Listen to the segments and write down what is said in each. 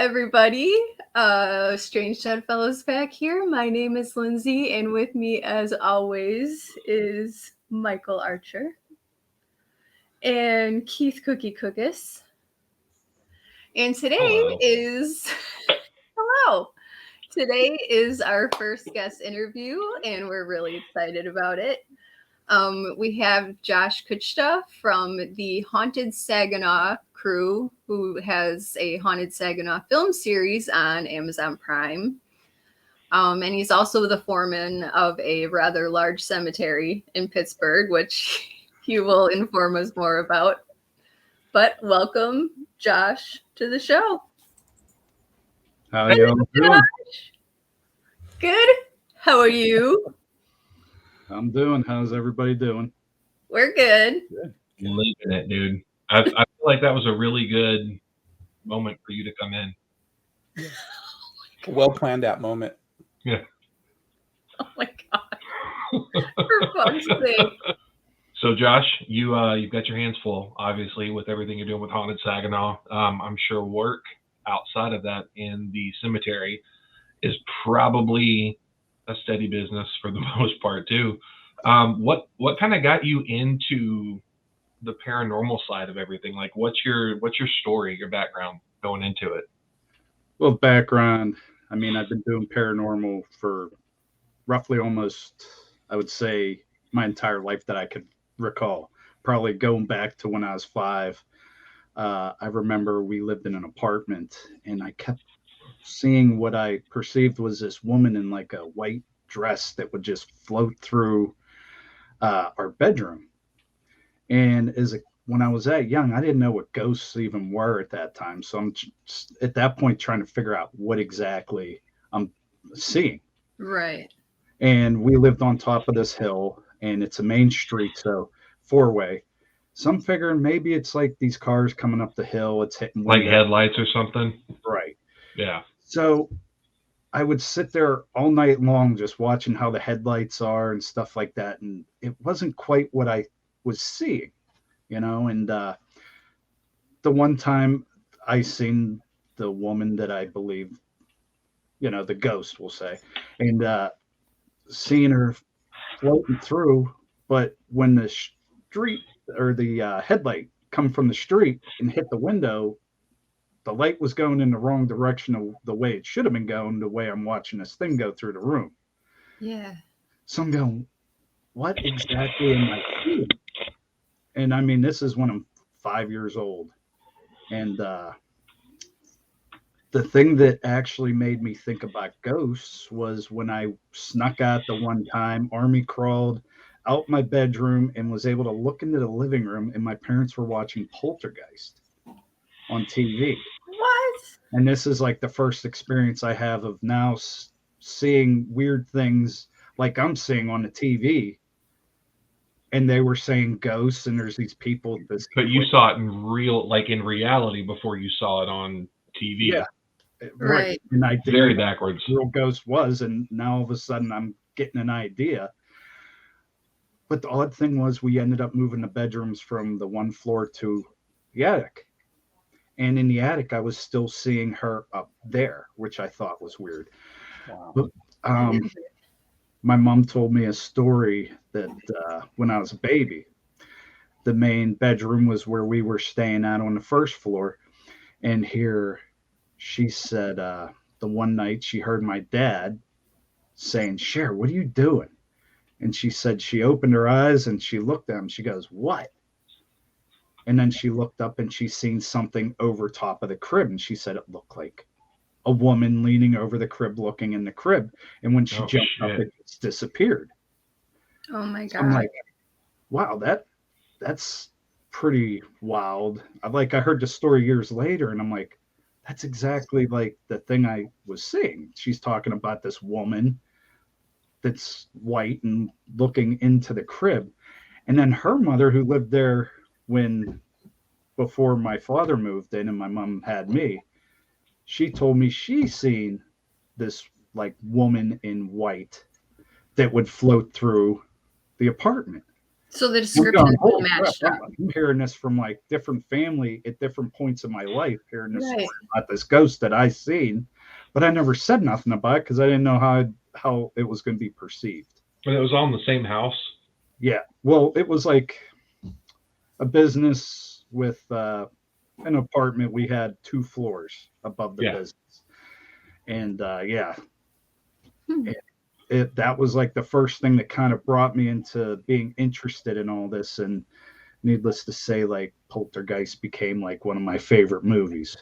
everybody. Strange Fellows back here. My name is Lindsay, and with me, as always, is Michael Archer and Keith Cookus. And today Hello. is hello. Today is our first guest interview, and we're really excited about it. We have Josh Kuchta from the Haunted Saginaw crew, who has a Haunted Saginaw film series on Amazon Prime. And he's also the foreman of a rather large cemetery in Pittsburgh, which he will inform us more about. But welcome, Josh, to the show. How you all doing? Good. How are you? I'm doing. How's everybody doing? We're good. Living it, dude. I feel like that was a really good moment for you to come in. Well planned out moment. Yeah. Oh my god. For fuck's sake. So Josh, you've got your hands full, obviously, with everything you're doing with Haunted Saginaw. I'm sure work outside of that in the cemetery is probably a steady business for the most part too. What kind of got you into the paranormal side of everything? Like, what's your story, your background going into it? Well, background. I mean, I've been doing paranormal for roughly almost, I would say, my entire life that I could recall. Probably going back to when I was 5. I remember we lived in an apartment, and I kept seeing what I perceived was this woman in like a white dress that would just float through our bedroom. And when I was that young, I didn't know what ghosts even were at that time. So I'm just, at that point trying to figure out what exactly I'm seeing. Right. And we lived on top of this hill, and it's a main street, so 4-way. So I'm figuring maybe it's like these cars coming up the hill. It's hitting like headlights or something. Right. Yeah. So I would sit there all night long just watching how the headlights are and stuff like that. And it wasn't quite what I was seeing, and the one time I seen the woman that I believe, the ghost, we'll say, and seeing her floating through. But when the street or the headlight come from the street and hit the window, the light was going in the wrong direction of the way it should have been going, the way I'm watching this thing go through the room. Yeah. So I'm going, what exactly am I seeing? And I mean, this is when I'm 5 years old. And the thing that actually made me think about ghosts was when I snuck out the one time, army crawled out my bedroom and was able to look into the living room, and my parents were watching Poltergeist on TV. What? And this is like the first experience I have of now seeing weird things like I'm seeing on the TV. And they were saying ghosts, and there's these people. But you saw it in reality before you saw it on TV. Yeah. Right. And I did Very backwards. Real ghost was, and now all of a sudden I'm getting an idea. But the odd thing was we ended up moving the bedrooms from the one floor to the attic. And in the attic, I was still seeing her up there, which I thought was weird. Wow. But my mom told me a story that when I was a baby, the main bedroom was where we were staying at on the first floor. And here she said the one night she heard my dad saying, "Cher, what are you doing?" And she said she opened her eyes and she looked at him. She goes, "What?" And then she looked up and she seen something over top of the crib. And she said it looked like a woman leaning over the crib, looking in the crib. And when she jumped up, it just disappeared. Oh my god. So I'm like, wow, that's pretty wild. I heard the story years later, and I'm like, that's exactly like the thing I was seeing. She's talking about this woman that's white and looking into the crib. And then her mother, who lived there before my father moved in and my mom had me, she told me she seen this like woman in white that would float through the apartment. So the I'm description going, holy matched crap, up. I'm hearing this from like different family at different points in my life, hearing this Right. story about this ghost that I seen, but I never said nothing about it because I didn't know how it was going to be perceived. But it was all in the same house. Yeah, well, it was like a business with an apartment. We had 2 floors above the business, and Hmm. that was like the first thing that kind of brought me into being interested in all this. And needless to say, like Poltergeist became like one of my favorite movies.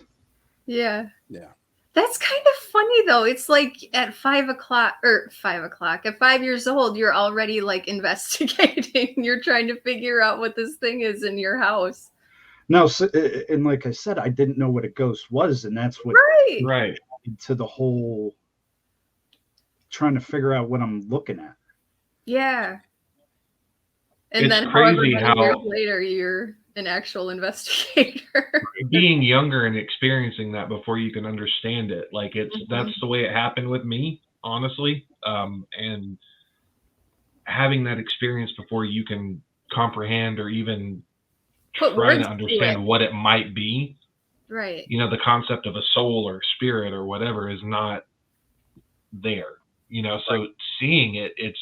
Yeah. Yeah. That's kind of funny though. It's like at 5 o'clock at 5 years old, you're already like investigating. You're trying to figure out what this thing is in your house. No, so, and like I said, I didn't know what a ghost was, and that's what Right. to the whole trying to figure out what I'm looking at. Yeah. And It's then however crazy many how- years later you're an actual investigator. Being younger and experiencing that before you can understand it, like Mhm. that's the way it happened with me, honestly. And having that experience before you can comprehend or even Put try words to to understand it. what it might be, Right. you know, the concept of a soul or spirit or whatever is not there, you know. So seeing it, it's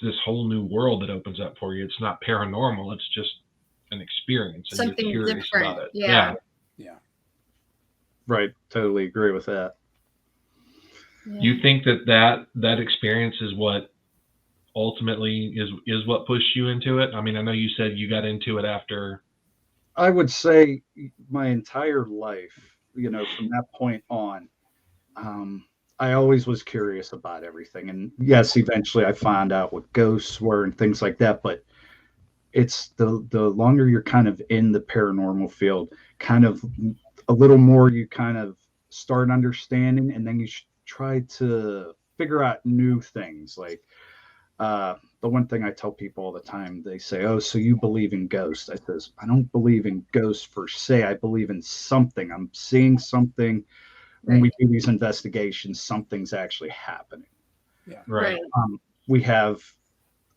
this whole new world that opens up for you. It's not paranormal, it's just an experience, and Something you're curious different. about it. Yeah. Yeah. Right, totally agree with that. You think that experience is what ultimately is what pushed you into it? I mean, I know you said you got into it after. I would say my entire life, you know, from that point on, I always was curious about everything. And yes, eventually I found out what ghosts were and things like that. But it's the longer you're kind of in the paranormal field, kind of a little more you kind of start understanding, and then you try to figure out new things. Like the one thing I tell people all the time, they say, "Oh, so you believe in ghosts?" I says, "I don't believe in ghosts per se. I believe in something. I'm seeing something." When we do these investigations, something's actually happening. Yeah. Right. We have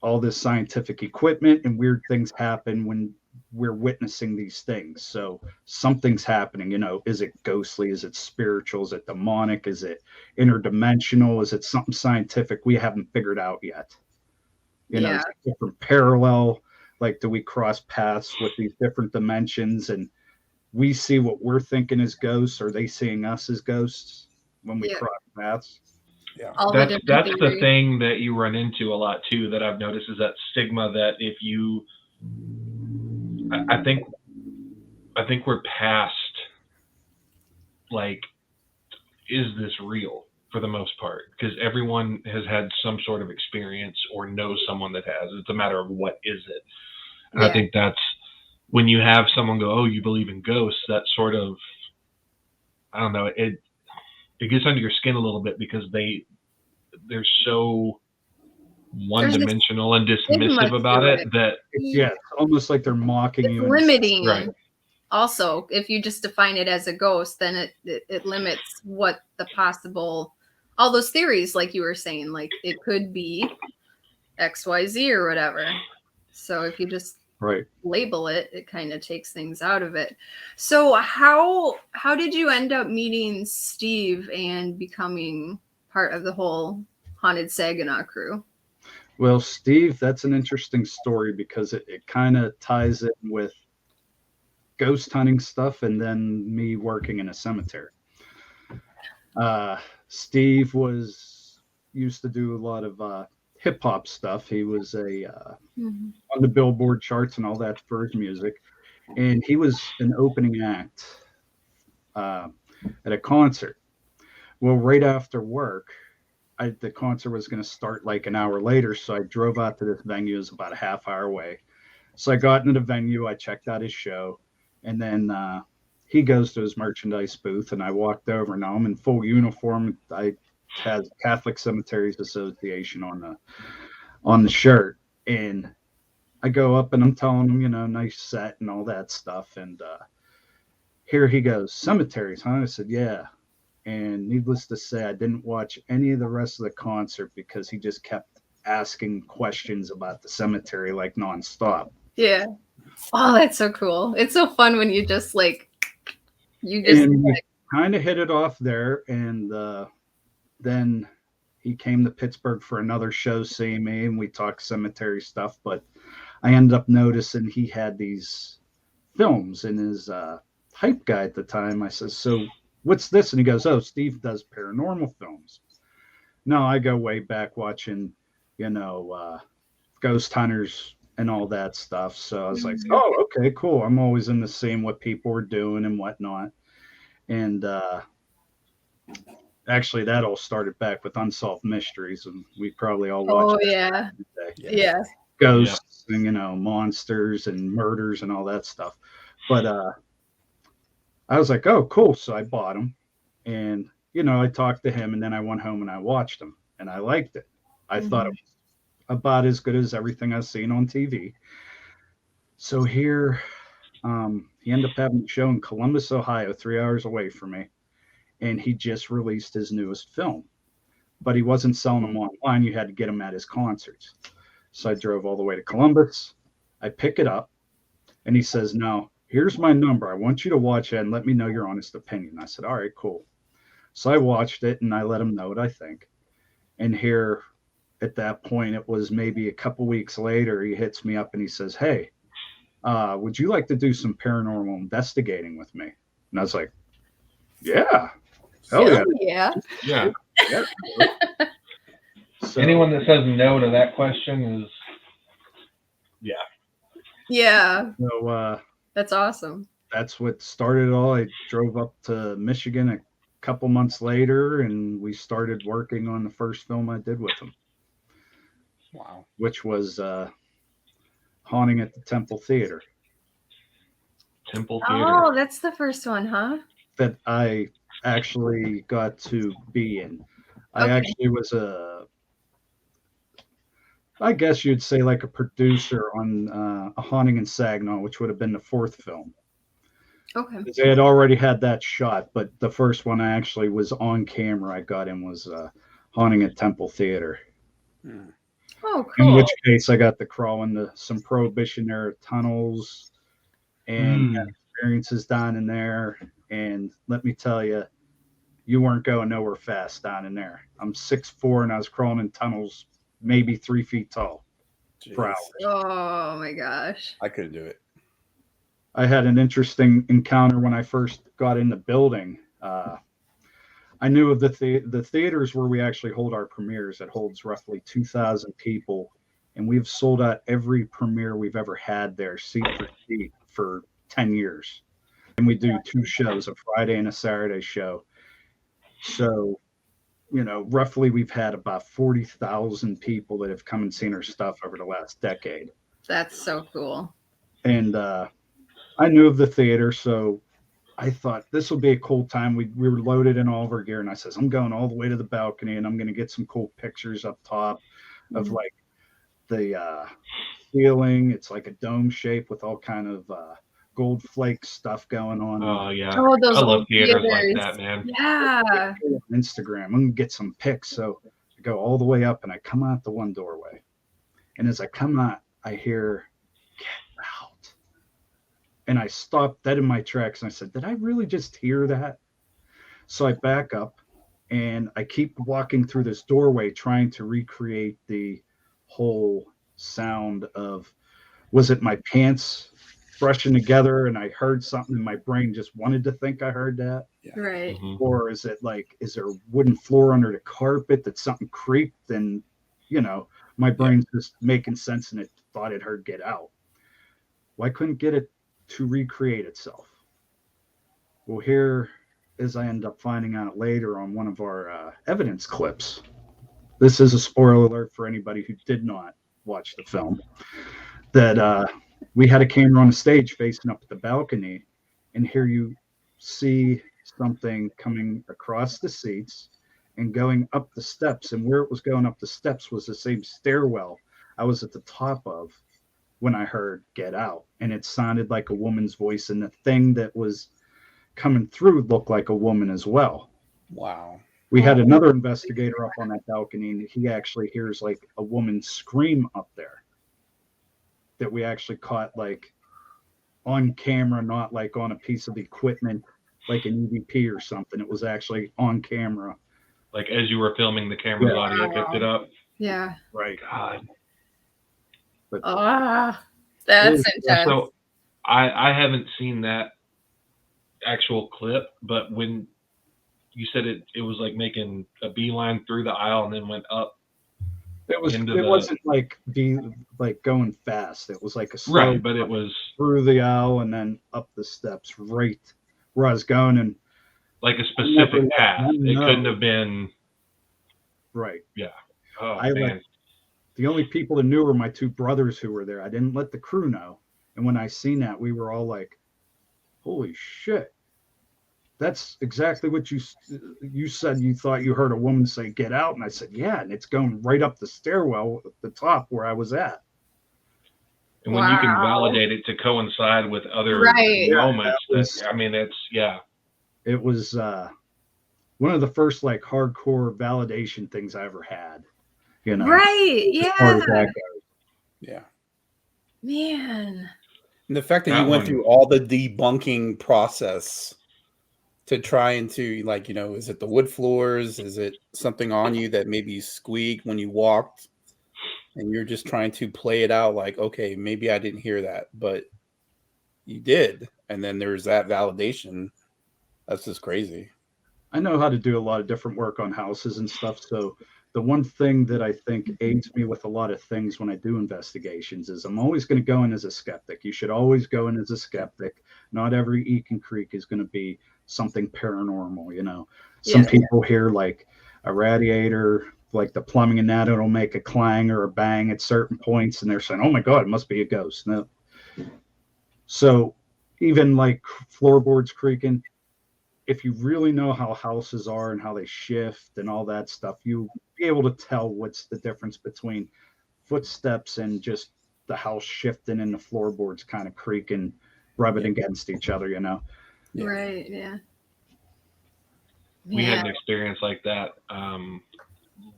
all this scientific equipment, and weird things happen when we're witnessing these things. So something's happening. You know, is it ghostly? Is it spiritual? Is it demonic? Is it interdimensional? Is it something scientific we haven't figured out yet? You know, is it different parallel? Like, do we cross paths with these different dimensions, and we see what we're thinking is ghosts? Are they seeing us as ghosts when we cross paths? Yeah. That's the thing that you run into a lot too, that I've noticed, is that stigma that if you, I think we're past, like, is this real, for the most part, because everyone has had some sort of experience or knows someone that has. It's a matter of what is it. And I think that's when you have someone go, "Oh, you believe in ghosts," that sort of, I don't know, it gets under your skin a little bit, because they're so one-dimensional and dismissive about it that it's almost like they're mocking you. Limiting. Right. Also, if you just define it as a ghost, then it limits what the possible, all those theories, like you were saying, like it could be XYZ or whatever. So if you just label it, it kind of takes things out of it. So how did you end up meeting Steve and becoming part of the whole Haunted Saginaw crew? Well, Steve, that's an interesting story, because it kind of ties in with ghost hunting stuff and then me working in a cemetery. Steve used to do a lot of hip hop stuff. He was on the Billboard charts and all that for his music, and he was an opening act at a concert. Well, right after work, the concert was going to start like an hour later, so I drove out to this venue. It was about a half hour away. So I got into the venue, I checked out his show, and then he goes to his merchandise booth, and I walked over. Now I'm in full uniform. I had Catholic Cemeteries Association on the shirt, and I go up and I'm telling him, you know, nice set and all that stuff. And here he goes, "Cemeteries, huh?" I said, "Yeah." And needless to say, I didn't watch any of the rest of the concert because he just kept asking questions about the cemetery like nonstop. Yeah. Oh, that's so cool. It's so fun when you just And we kind of hit it off there. And then he came to Pittsburgh for another show, seeing me, and we talked cemetery stuff. But I ended up noticing he had these films in his hype guy at the time. I said, "So what's this?" And he goes, "Oh, Steve does paranormal films." No, I go way back watching, Ghost Hunters and all that stuff. So I was like, "Oh, okay, cool." I'm always in the seeing what people were doing and whatnot. And actually, that all started back with Unsolved Mysteries, and we probably all watched. Oh yeah, yeah. Ghosts and monsters and murders and all that stuff. But I was like, "Oh, cool!" So I bought them, and I talked to him, and then I went home and I watched them, and I liked it. I thought it was about as good as everything I've seen on TV. So here, he ended up having a show in Columbus, Ohio, 3 hours away from me, and he just released his newest film, but he wasn't selling them online. You had to get them at his concerts. So I drove all the way to Columbus. I pick it up, and he says, "No, here's my number. I want you to watch it and let me know your honest opinion." I said, "All right, cool." So I watched it, and I let him know what I think. And here, at that point, it was maybe a couple weeks later, he hits me up and he says, "Hey, would you like to do some paranormal investigating with me?" And I was like, "Yeah. Hell yeah. Yeah. Yeah. So, anyone that says no to that question is, Yeah. So That's awesome. that's what started it all. I drove up to Michigan a couple months later, and we started working on the first film I did with him. Wow. Which was Haunting at the Temple Theater. Temple Theater. Oh, that's the first one, huh? That I actually got to be in. I actually was I guess you'd say like a producer on A Haunting in Saginaw, which would have been the fourth film. Okay. They had already had that shot, but the first one I actually was on camera. I got in was Haunting at Temple Theater. Oh, cool. In which case, I got to crawl into some Prohibition era tunnels and had experiences down in there. And let me tell you, you weren't going nowhere fast down in there. I'm 6'4", and I was crawling in tunnels maybe 3 feet tall per hour. Oh my gosh. I couldn't do it. I had an interesting encounter when I first got in the building. I knew of the theaters where we actually hold our premieres. It holds roughly 2,000 people, and we've sold out every premiere we've ever had there, seat for seat, for 10 years. And we do 2 shows, a Friday and a Saturday show. So, roughly we've had about 40,000 people that have come and seen our stuff over the last decade. That's so cool. And I knew of the theater, so I thought this will be a cool time. We were loaded in all of our gear, and I says, "I'm going all the way to the balcony, and I'm going to get some cool pictures up top of like the ceiling. It's like a dome shape with all kind of gold flake stuff going on." Oh yeah. Oh, those I love old theaters like theaters. that, man. Yeah. On Instagram, I'm going to get some pics. So I go all the way up, and I come out the one doorway. And as I come out, I hear, "Get out." And I stopped dead in my tracks, and I said, "Did I really just hear that?" So I back up, and I keep walking through this doorway trying to recreate the whole sound of, was it my pants brushing together and I heard something and my brain just wanted to think I heard that? Right. Or is it like, is there a wooden floor under the carpet that something creaked and, my brain's just making sense and it thought it heard "Get out." Well, I couldn't get it to recreate itself. Well, here, as I end up finding out later on one of our evidence clips, this is a spoiler alert for anybody who did not watch the film, that we had a camera on the stage facing up at the balcony, and here you see something coming across the seats and going up the steps, and where it was going up the steps was the same stairwell I was at the top of when I heard "Get out," and it sounded like a woman's voice, and the thing that was coming through looked like a woman as well. Wow. We had another investigator up on that balcony, and he actually hears like a woman scream up there that we actually caught like on camera, not like on a piece of equipment like an EVP or something. It was actually on camera. Like as you were filming, the camera's audio picked it up. Yeah. Right. God. But That's intense. So I haven't seen that actual clip, but when you said it was like making a beeline through the aisle and then went up. It wasn't like going fast. It was like a slow, right, but it was through the aisle and then up the steps right where I was going, and like a specific path. It couldn't have been right. Yeah. Oh man. The only people that knew were my two brothers who were there. I didn't let the crew know. And when I seen that, we were all like, holy shit. That's exactly what you said. You thought you heard a woman say, get out. And I said, yeah. And it's going right up the stairwell at the top where I was at. And when you can validate it to coincide with other moments, It was one of the first like hardcore validation things I ever had. You know, right? Yeah. Yeah. Man. And the fact that you went through all the debunking process to try and to, like, you know, is it the wood floors? Is it something on you that maybe squeaked when you walked? And you're just trying to play it out like, okay, maybe I didn't hear that, but you did. And then there's that validation. That's just crazy. I know how to do a lot of different work on houses and stuff. So the one thing that I think aids me with a lot of things when I do investigations is I'm always going to go in as a skeptic. You should always go in as a skeptic. Not every Eakin Creek is going to be something paranormal, you know. Some people hear like a radiator, like the plumbing and that, it'll make a clang or a bang at certain points, and they're saying, oh my God, it must be a ghost. No. So even like floorboards creaking, if you really know how houses are and how they shift and all that stuff, you'll be able to tell what's the difference between footsteps and just the house shifting and the floorboards kind of creaking, rubbing against each other, you know? Yeah. Right, yeah. We had an experience like that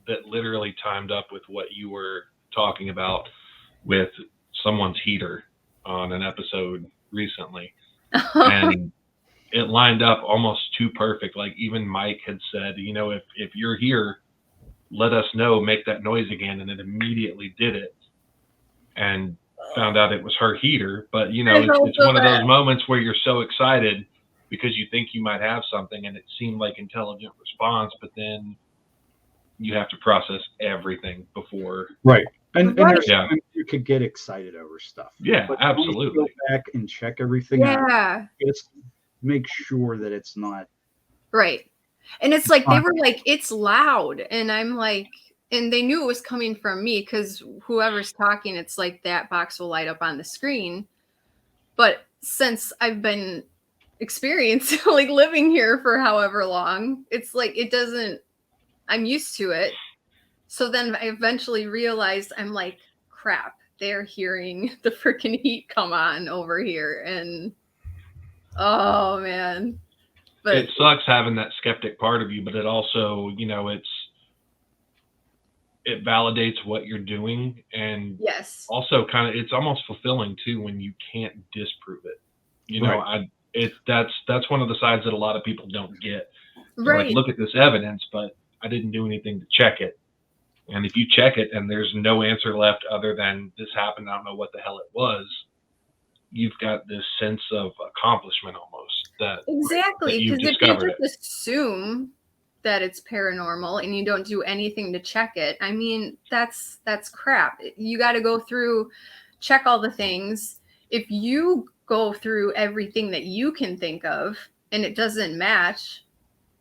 that literally timed up with what you were talking about with someone's heater on an episode recently. And it lined up almost too perfect. Like even Mike had said, you know, if you're here, let us know, make that noise again. And it immediately did it and found out it was her heater. But, you know, it's one of those moments where you're so excited because you think you might have something and it seemed like intelligent response, but then you have to process everything before. Right. And there's times you could get excited over stuff. Yeah, but absolutely. Go back and check everything out. Just make sure that it's not right. And it's like they were like, it's loud, and I'm like, and they knew it was coming from me because whoever's talking, it's like that box will light up on the screen. But since I've been experiencing like living here for however long, it's like it doesn't, I'm used to it. So then I eventually realized, I'm like, crap, they're hearing the freaking heat come on over here. And oh man. But it sucks having that skeptic part of you, but it also, you know, it validates what you're doing, and also kind of it's almost fulfilling too when you can't disprove it. You know, that's one of the sides that a lot of people don't get. They're like, look at this evidence, but I didn't do anything to check it. And if you check it and there's no answer left other than this happened, I don't know what the hell it was, you've got this sense of accomplishment almost. Exactly, because if you just assume that it's paranormal and you don't do anything to check it, I mean, that's crap. You got to go through, check all the things. If you go through everything that you can think of and it doesn't match,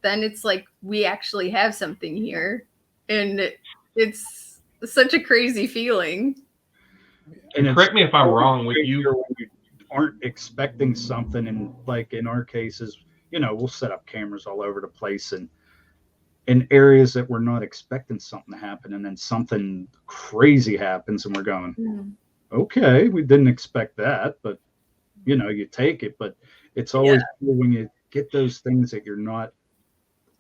then it's like we actually have something here, and it's such a crazy feeling. And correct me if I'm wrong with you. When you aren't expecting something, and like in our cases, you know, we'll set up cameras all over the place and in areas that we're not expecting something to happen, and then something crazy happens and we're going, okay, we didn't expect that, but you know, you take it. But it's always cool when you get those things that you're not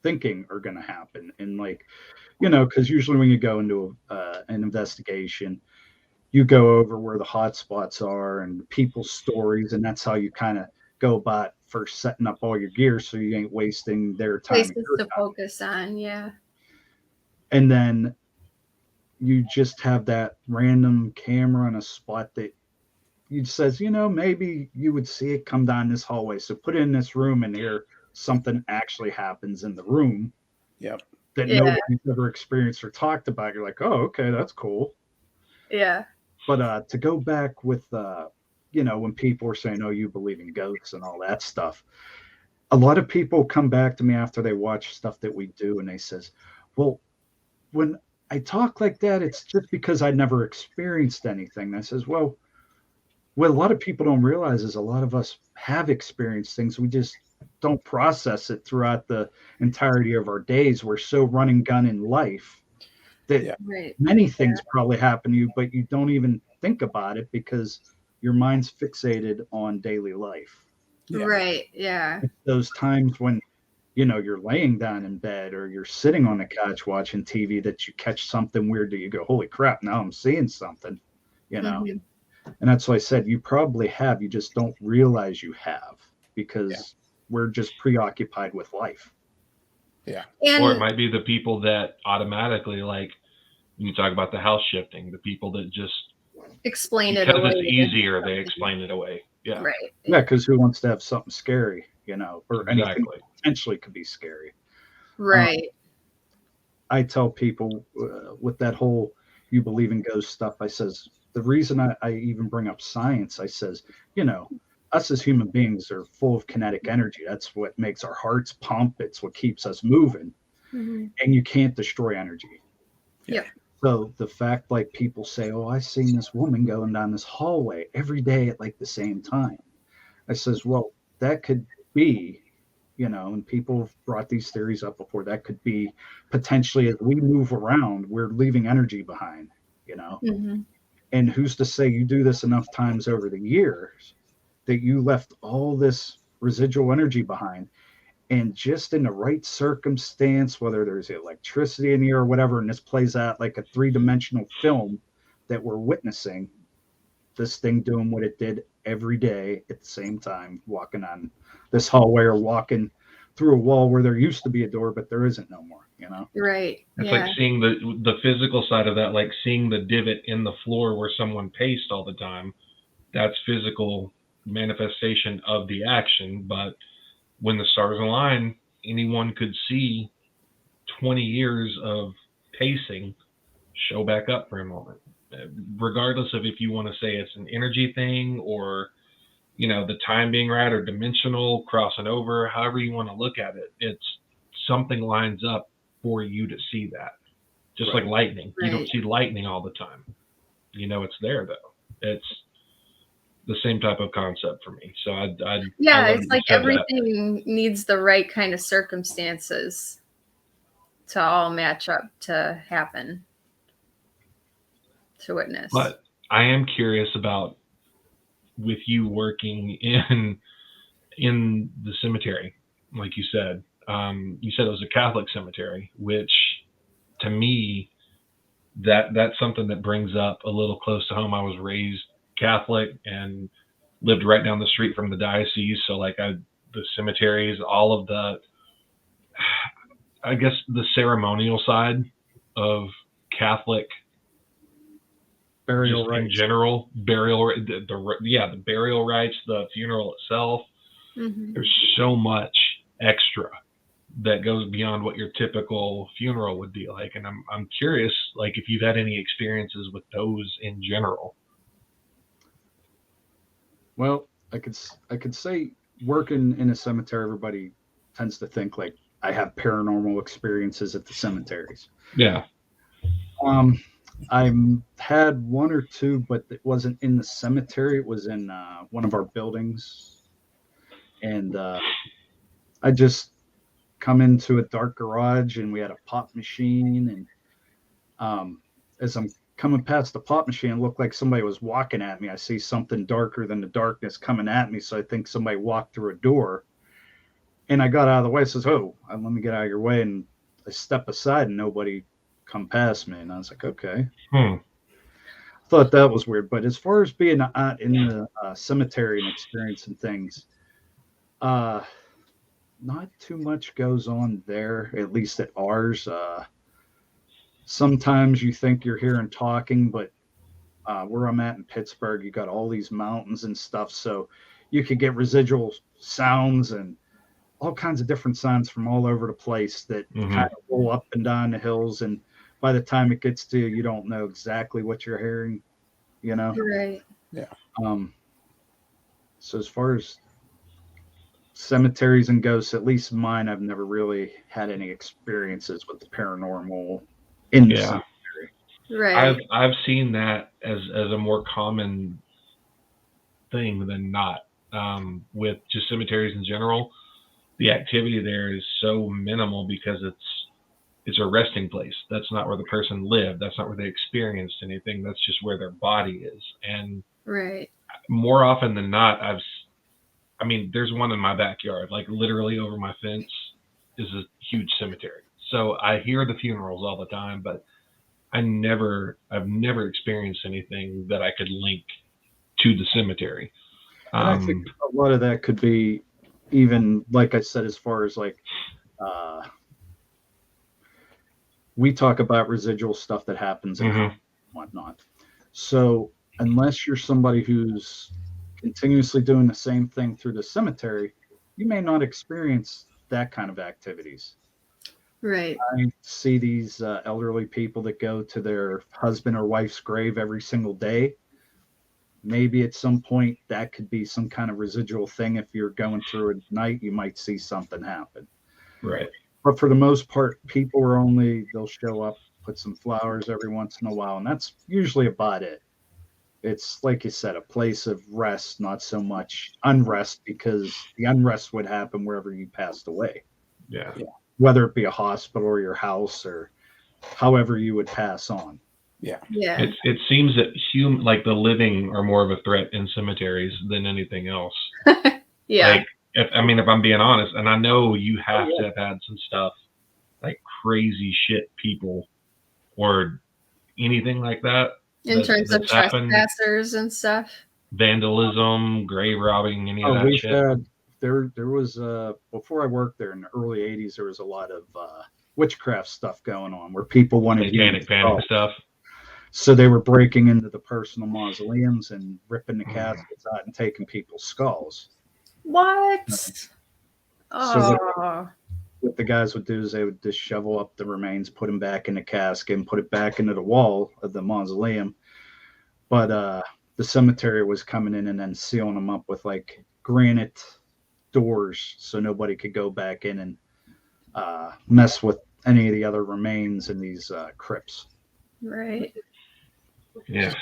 thinking are going to happen. And like, you know, because usually when you go into an investigation, you go over where the hot spots are and people's stories, and that's how you kind of go about first setting up all your gear so you ain't wasting their time. Places to focus on, yeah. And then you just have that random camera in a spot that you says, you know, maybe you would see it come down this hallway. So put it in this room and here something actually happens in the room. Yep. That nobody's ever experienced or talked about. You're like, oh, okay, that's cool. Yeah. But to go back with, you know, when people are saying, oh, you believe in ghosts and all that stuff, a lot of people come back to me after they watch stuff that we do and they says, well, when I talk like that, it's just because I never experienced anything. And I says, well, what a lot of people don't realize is a lot of us have experienced things. We just don't process it throughout the entirety of our days. We're so run and gun in life that many things probably happen to you, but you don't even think about it because your mind's fixated on daily life. Right. Yeah. It's those times when, you know, you're laying down in bed or you're sitting on the couch watching TV that you catch something weird that you go, holy crap, now I'm seeing something, you know. And that's why I said you probably have, you just don't realize you have because we're just preoccupied with life. Yeah. Or it might be the people that automatically, like, you talk about the house shifting, the people that just explain it away. Because it's easier, they explain it away. Yeah. Right. Yeah, because who wants to have something scary, you know, or anything that potentially could be scary. Right. I tell people with that whole you believe in ghost stuff, I says, the reason I even bring up science, I says, you know, us as human beings are full of kinetic energy. That's what makes our hearts pump. It's what keeps us moving. And you can't destroy energy. Yeah. So the fact, like people say, oh, I seen this woman going down this hallway every day at like the same time. I says, well, that could be, you know, and people have brought these theories up before, that could be potentially as we move around, we're leaving energy behind, you know. And who's to say you do this enough times over the years that you left all this residual energy behind, and just in the right circumstance, whether there's electricity in the air or whatever, and this plays out like a 3-dimensional film that we're witnessing, this thing doing what it did every day at the same time, walking on this hallway or walking through a wall where there used to be a door, but there isn't no more, you know? Right. It's like seeing the physical side of that, like seeing the divot in the floor where someone paced all the time. That's physical manifestation of the action. But when the stars align, anyone could see 20 years of pacing show back up for a moment. Regardless of if you want to say it's an energy thing or, you know, the time being right or dimensional, crossing over, however you want to look at it, it's something lines up for you to see that. Just like lightning. You don't see lightning all the time. You know it's there, though. It's the same type of concept for me. So it's like everything needs the right kind of circumstances to all match up to happen, to witness. But I am curious about, with you working in the cemetery, like you said it was a Catholic cemetery, which to me, that's something that brings up a little close to home. I was raised Catholic and lived right down the street from the diocese. So like the cemeteries, all of the, I guess the ceremonial side of Catholic burial rites in general, the burial rites, the funeral itself. There's so much extra that goes beyond what your typical funeral would be like, and I'm curious, like, if you've had any experiences with those in general. Well, I could say working in a cemetery, everybody tends to think like I have paranormal experiences at the cemeteries. Yeah. I had one or two, but it wasn't in the cemetery. It was in one of our buildings. And I just come into a dark garage and we had a pop machine. And as I'm coming past the pop machine, it looked like somebody was walking at me. I see something darker than the darkness coming at me. So I think somebody walked through a door. And I got out of the way. I says, "Oh, let me get out of your way." And I step aside, and nobody come past me. And I was like, "Okay." Thought that was weird. But as far as being out in the cemetery and experiencing things, not too much goes on there, at least at ours. Sometimes you think you're hearing talking, but where I'm at in Pittsburgh, you got all these mountains and stuff. So you could get residual sounds and all kinds of different sounds from all over the place that kind of roll up and down the hills. And by the time it gets to you, you don't know exactly what you're hearing, you know? Right. Yeah. So as far as cemeteries and ghosts, at least mine, I've never really had any experiences with the paranormal in the cemetery. Right. I've seen that as a more common thing than not. With just cemeteries in general, the activity there is so minimal because it's a resting place. That's not where the person lived. That's not where they experienced anything. That's just where their body is. And Right. more often than not, there's one in my backyard, like literally over my fence is a huge cemetery. So I hear the funerals all the time, but I've never experienced anything that I could link to the cemetery. And I think a lot of that could be even, like I said, as far as like, we talk about residual stuff that happens and whatnot. So unless you're somebody who's continuously doing the same thing through the cemetery, you may not experience that kind of activities. Right. I see these elderly people that go to their husband or wife's grave every single day. Maybe at some point that could be some kind of residual thing. If you're going through it at night, you might see something happen. Right. But for the most part, people they'll show up, put some flowers every once in a while, and that's usually about it. It's like you said, a place of rest, not so much unrest, because the unrest would happen wherever you passed away. Yeah. Whether it be a hospital or your house or however you would pass on. Yeah. It seems that like the living are more of a threat in cemeteries than anything else. Yeah. Like, if I'm being honest, and I know you have to have had some stuff like crazy shit people or anything like that. In terms of trespassers and stuff. Vandalism, grave robbing, any of that shit. There was before I worked there in the early 80s, there was a lot of witchcraft stuff going on where people wanted panic stuff. So they were breaking into the personal mausoleums and ripping the caskets out and taking people's skulls. What? So what the guys would do is they would just shovel up the remains, put them back in the casket, and put it back into the wall of the mausoleum. But the cemetery was coming in and then sealing them up with like granite doors so nobody could go back in and mess with any of the other remains in these crypts. Right. Yeah.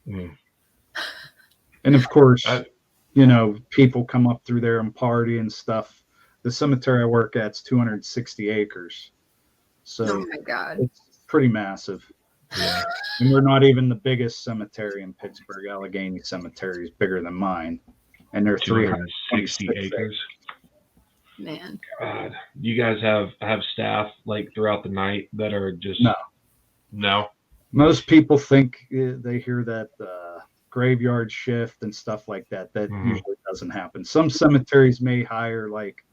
And of course, people come up through there and party and stuff. The cemetery I work at's 260 acres. So oh my God. It's pretty massive. Yeah. And we're not even the biggest cemetery in Pittsburgh. Allegheny Cemetery is bigger than mine. And they're 360 acres. Man. God. You guys have staff like throughout the night that are just No. Most people think they hear that graveyard shift and stuff like that. That usually doesn't happen. Some cemeteries may hire like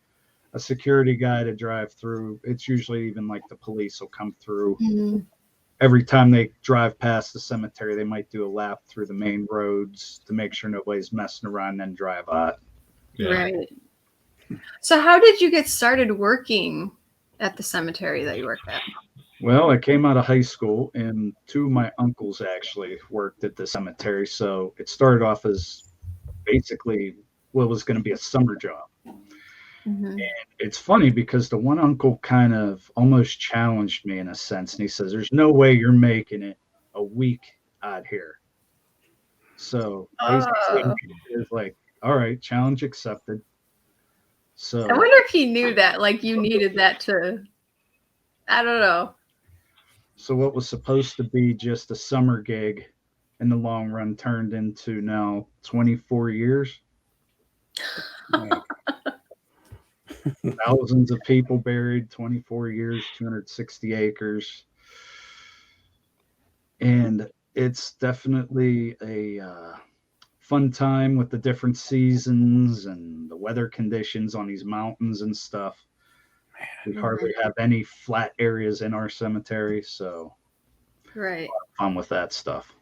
a security guy to drive through. It's usually even like the police will come through. Every time they drive past the cemetery, they might do a lap through the main roads to make sure nobody's messing around and then drive out. Yeah. Right. So how did you get started working at the cemetery that you worked at? Well, I came out of high school, and two of my uncles actually worked at the cemetery. So it started off as basically what was going to be a summer job. And it's funny because the one uncle kind of almost challenged me in a sense. And he says, there's no way you're making it a week out here. So basically it was like, all right, challenge accepted. So I wonder if he knew that, like you needed that to, I don't know. So what was supposed to be just a summer gig in the long run turned into now 24 years. thousands of people buried, 24 years, 260 acres. And it's definitely a fun time with the different seasons and the weather conditions on these mountains and stuff. We hardly have any flat areas in our cemetery, so right. fun with that stuff.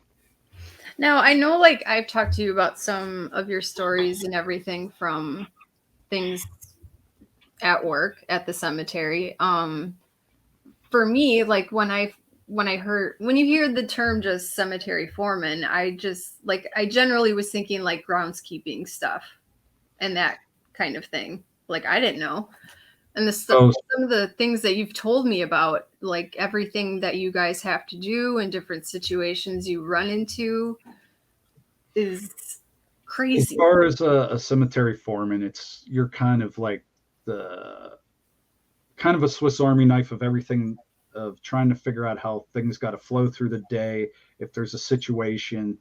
Now, I know, like, I've talked to you about some of your stories and everything from things at work at the cemetery. For me, like, when you hear the term just cemetery foreman, I generally was thinking like groundskeeping stuff and that kind of thing. Like, I didn't know. And some of the things that you've told me about, like everything that you guys have to do and different situations you run into, is crazy. As far as a cemetery foreman, you're kind of like a Swiss Army knife of everything, of trying to figure out how things got to flow through the day. If there's a situation,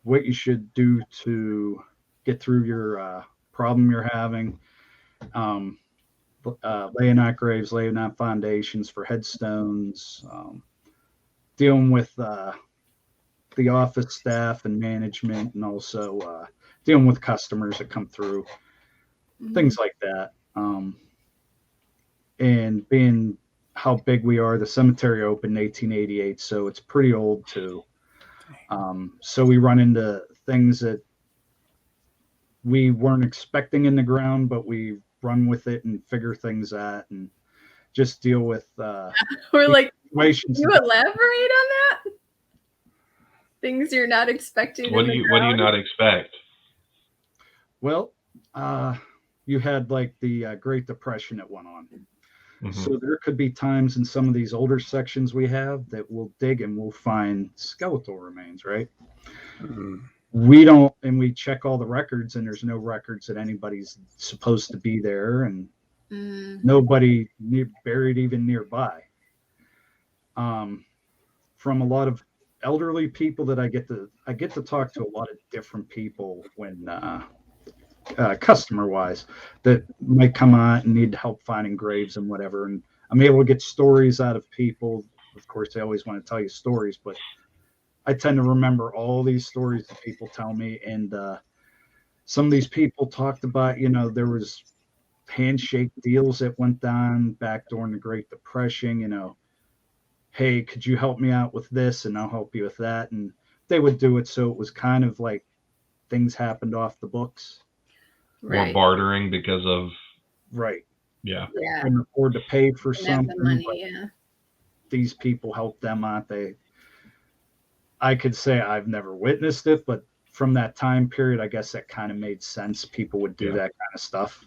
what you should do to get through your problem you're having. Laying out graves, laying out foundations for headstones, dealing with the office staff and management, and also dealing with customers that come through, things like that. And being how big we are, the cemetery opened in 1888, so it's pretty old too. So we run into things that we weren't expecting in the ground, but we run with it and figure things out and just deal with we're like, situations. Can you elaborate on that? Things you're not expecting. What do you not expect? Well, you had like the Great Depression that went on. Mm-hmm. So there could be times in some of these older sections we have that we'll dig and we'll find skeletal remains, right? Mm-hmm. We check all the records, and there's no records that anybody's supposed to be there, and nobody buried even nearby. From a lot of elderly people that I get to talk to a lot of different people when customer wise that might come out and need help finding graves and whatever, and I'm able to get stories out of people. Of course, they always want to tell you stories, but I tend to remember all these stories that people tell me, and some of these people talked about, there was handshake deals that went down back during the Great Depression, hey, could you help me out with this, and I'll help you with that, and they would do it. So it was kind of like things happened off the books. Right. Or bartering because of right. Yeah. Couldn't afford to pay for something. Money, yeah. These people helped them out. I could say I've never witnessed it, but from that time period, I guess that kind of made sense. People would do that kind of stuff.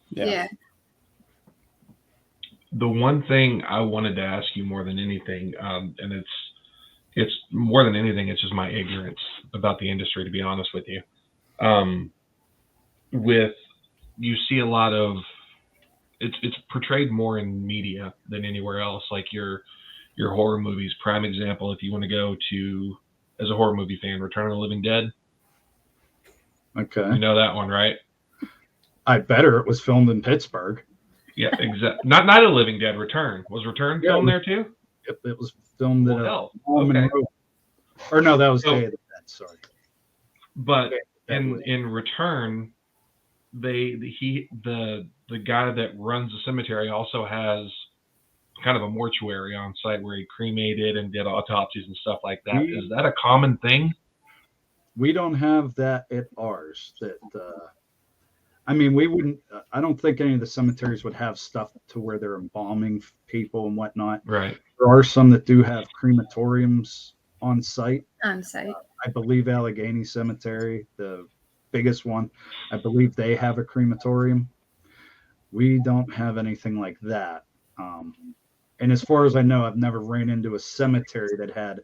Yeah. The one thing I wanted to ask you more than anything, and it's more than anything, it's just my ignorance about the industry, to be honest with you. You see a lot of it's portrayed more in media than anywhere else, like your horror movies. Prime example, if you want to go to, as a horror movie fan, Return of the Living Dead. Okay. You know that one, right? I better. It was filmed in Pittsburgh. Yeah, exactly. Not a Living Dead. Return. Was Return filmed there too? It was filmed in okay. Or no, that was Day of the Dead. Sorry. But in Return, the guy that runs the cemetery also has kind of a mortuary on site where he cremated and did autopsies and stuff like that. Is that a common thing? We don't have that at ours. We wouldn't. I don't think any of the cemeteries would have stuff to where they're embalming people and whatnot. Right. There are some that do have crematoriums on site. I believe Allegheny Cemetery, the biggest one, I believe they have a crematorium. We don't have anything like that. And as far as I know, I've never ran into a cemetery that had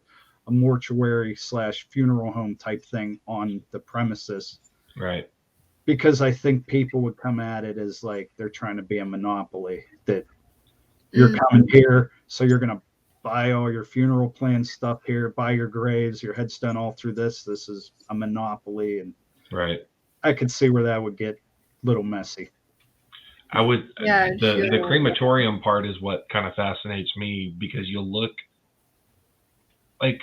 a mortuary / funeral home type thing on the premises. Right. Because I think people would come at it as like they're trying to be a monopoly, that you're coming here, so you're going to buy all your funeral plan stuff here, buy your graves, your headstone, all through this. This is a monopoly. And right. I could see where that would get a little messy. I would. Yeah, The crematorium part is what kind of fascinates me, because you'll look like,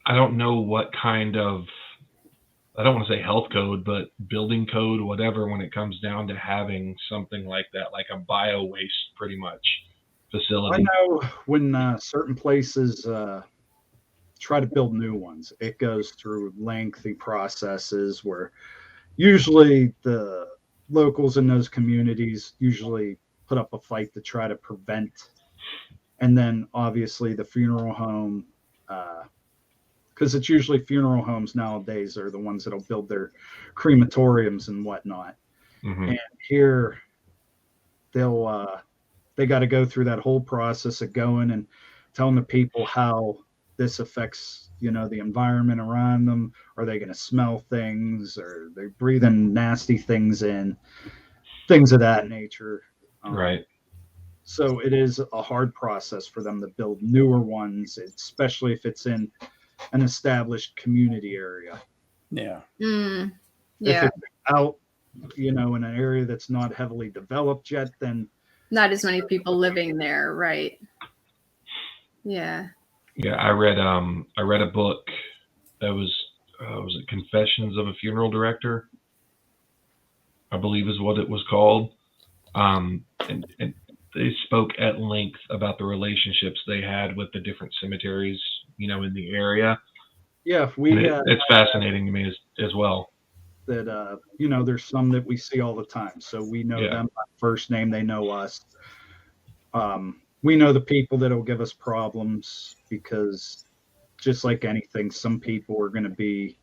I don't know what kind of, I don't want to say health code, but building code, whatever, when it comes down to having something like that, like a bio waste pretty much facility. I know when certain places try to build new ones, it goes through lengthy processes where usually the locals in those communities usually put up a fight to try to prevent. And then obviously the funeral home, because it's usually funeral homes nowadays are the ones that'll build their crematoriums and whatnot. Mm-hmm. And here they got to go through that whole process of going and telling the people how this affects, the environment around them. Are they going to smell things? Or they're breathing nasty things in? Things of that nature. Right. So it is a hard process for them to build newer ones, especially if it's in an established community area. Yeah. Yeah. If it's out, in an area that's not heavily developed yet, then not as many people living there, right? Yeah. Yeah, I read a book that was it Confessions of a Funeral Director, I believe is what it was called. And they spoke at length about the relationships they had with the different cemeteries, in the area. Yeah, it's fascinating to me as well. That there's some that we see all the time, so we know them by first name. They know us. We know the people that'll give us problems, because just like anything, some people are going to be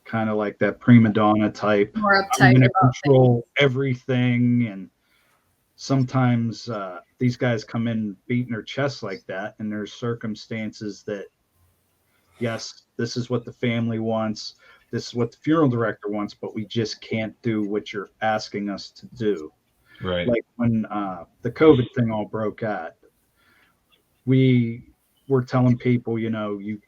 kind of like that prima donna type, more uptight, I'm going to control everything. And sometimes these guys come in beating their chests like that, and there's circumstances that, yes, this is what the family wants, this is what the funeral director wants, but we just can't do what you're asking us to do. Right. Like when the COVID thing all broke out, we were telling people, you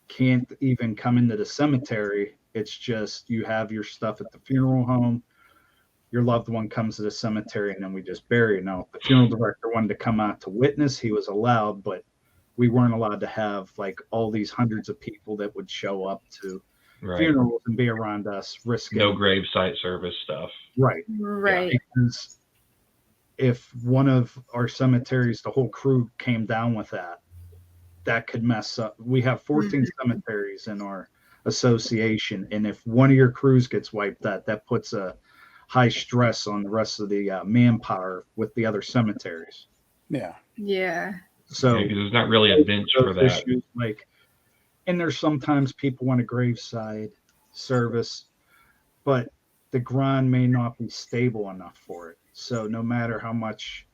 can't even come into the cemetery. It's just you have your stuff at the funeral home. Your loved one comes to the cemetery, and then we just bury it. Now, if the funeral director wanted to come out to witness, he was allowed, but we weren't allowed to have like all these hundreds of people that would show up to funerals and be around us, risking no gravesite service stuff. Right. Because if one of our cemeteries, the whole crew came down with that could mess up. We have 14 cemeteries in our association, and if one of your crews gets wiped out, that puts a high stress on the rest of the manpower with the other cemeteries. Yeah. So there's not really a bench for that. Issues, and there's sometimes people want a graveside service, but the ground may not be stable enough for it. So no matter how much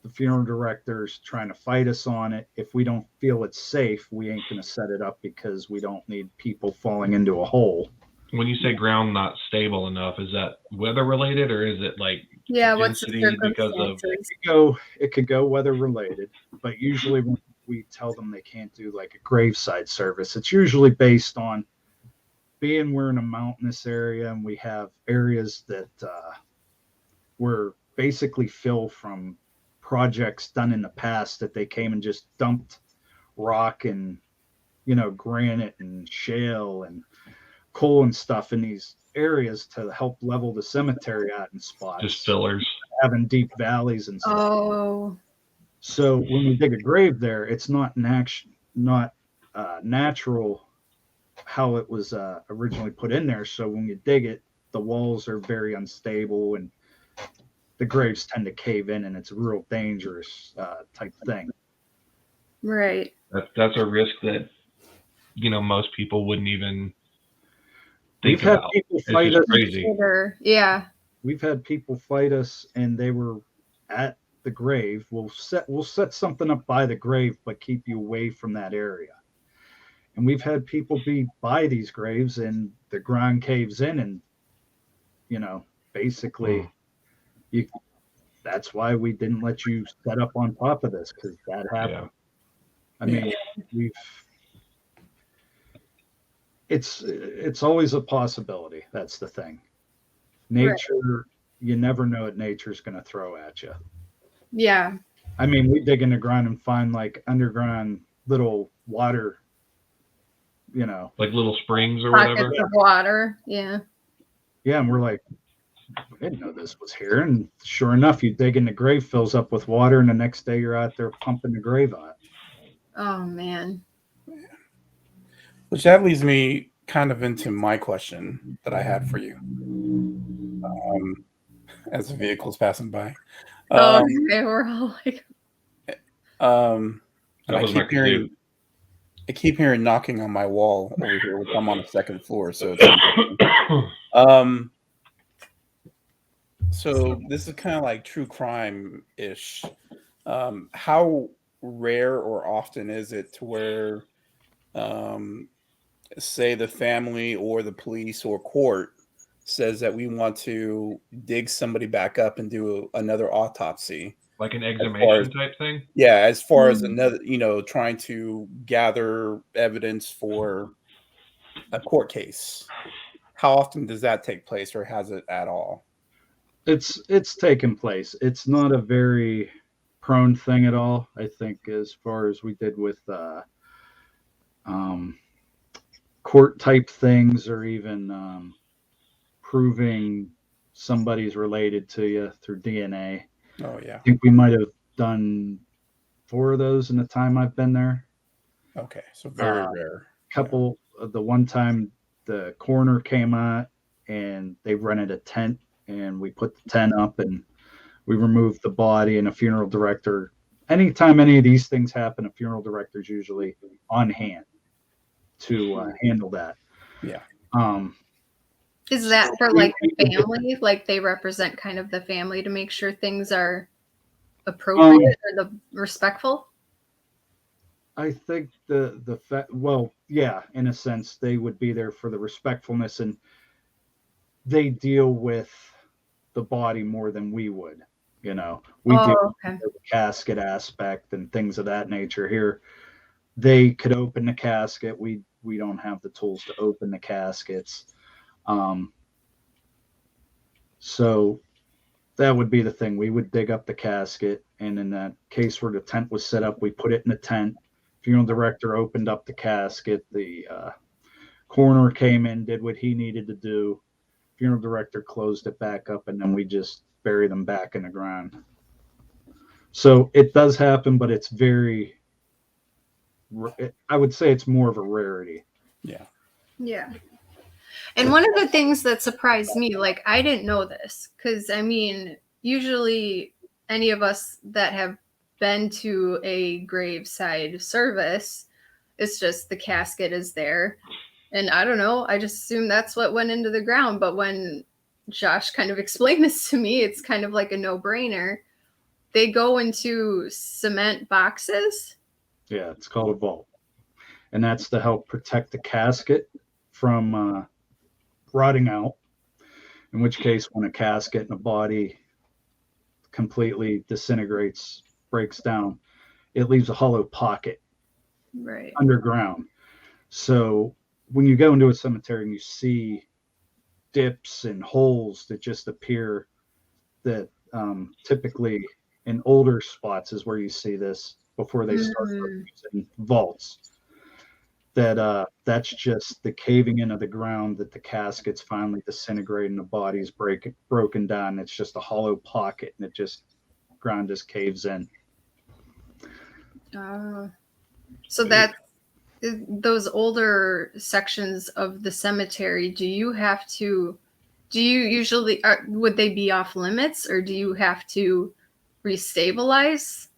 the funeral director's trying to fight us on it, if we don't feel it's safe, we ain't going to set it up, because we don't need people falling into a hole. When you say ground not stable enough, is that weather related, or is it like what's the circumstances? It could go weather related, but usually when we tell them they can't do like a graveside service, it's usually based on being we're in a mountainous area, and we have areas that were basically filled from projects done in the past, that they came and just dumped rock and granite and shale and coal and stuff in these areas to help level the cemetery out in spots. Just fillers. Having deep valleys and stuff. Oh. So when we dig a grave there, it's not natural how it was originally put in there. So when you dig it, the walls are very unstable, and the graves tend to cave in, and it's a real dangerous type thing. Right. That's a risk that most people wouldn't even think about. People fight us. Crazy. Yeah. We've had people fight us, and they were at the grave. We'll set something up by the grave, but keep you away from that area. And we've had people be by these graves, and the ground caves in, and basically that's why we didn't let you set up on top of this, because that happened. I mean, it's always a possibility. That's the thing. Nature you never know what nature's going to throw at you. Yeah. I mean, we dig in the ground and find like underground little water, like little springs or Pockets whatever. of water. Yeah. Yeah, and we're like, I didn't know this was here. And sure enough, you dig in the grave, fills up with water, and the next day you're out there pumping the grave out. Oh man. Which that leads me kind of into my question that I had for you. As the vehicle's passing by. Okay, we're all like. And That was my kazoo. I keep hearing knocking on my wall over here, which I'm on the second floor, so it's so this is kind of like true crime-ish. How rare or often is it to where say the family or the police or court says that we want to dig somebody back up and do another autopsy, like an exhumation type thing? Yeah, as far as another, trying to gather evidence for a court case. How often does that take place, or has it at all? It's taken place. It's not a very prone thing at all. I think as far as we did with court type things, or even proving somebody's related to you through DNA. Oh yeah. I think we might have done 4 of those in the time I've been there. Okay, so very rare. Couple of the one time the coroner came out and they rented a tent, and we put the tent up and we removed the body, and a funeral director. Anytime any of these things happen, a funeral director is usually on hand to handle that. Yeah. Is that for like the family? Like they represent kind of the family to make sure things are appropriate or respectful? I think well, yeah, in a sense, they would be there for the respectfulness, and they deal with the body more than we would. We deal with the casket aspect and things of that nature. Here, they could open the casket. We don't have the tools to open the caskets. So that would be the thing. We would dig up the casket, and in that case where the tent was set up, we put it in the tent. Funeral director opened up the casket. The coroner came in, did what he needed to do. Funeral director closed it back up, and then we just bury them back in the ground. So it does happen, but it's I would say it's more of a rarity. Yeah. Yeah. And one of the things that surprised me, like I didn't know this, because I mean, usually any of us that have been to a graveside service, it's just the casket is there. And I don't know, I just assumed that's what went into the ground. But when Josh kind of explained this to me, it's kind of like a no-brainer. They go into cement boxes. Yeah, it's called a vault. And that's to help protect the casket from rotting out. In which case, when a casket and a body completely disintegrates, breaks down, it leaves a hollow pocket underground. So when you go into a cemetery and you see dips and holes that just appear, that typically in older spots is where you see this before they start using vaults. That's just the caving in of the ground, that the casket's finally disintegrating, the body's broken down. It's just a hollow pocket, and ground just caves in. So that those older sections of the cemetery, do you usually, would they be off limits, or do you have to restabilize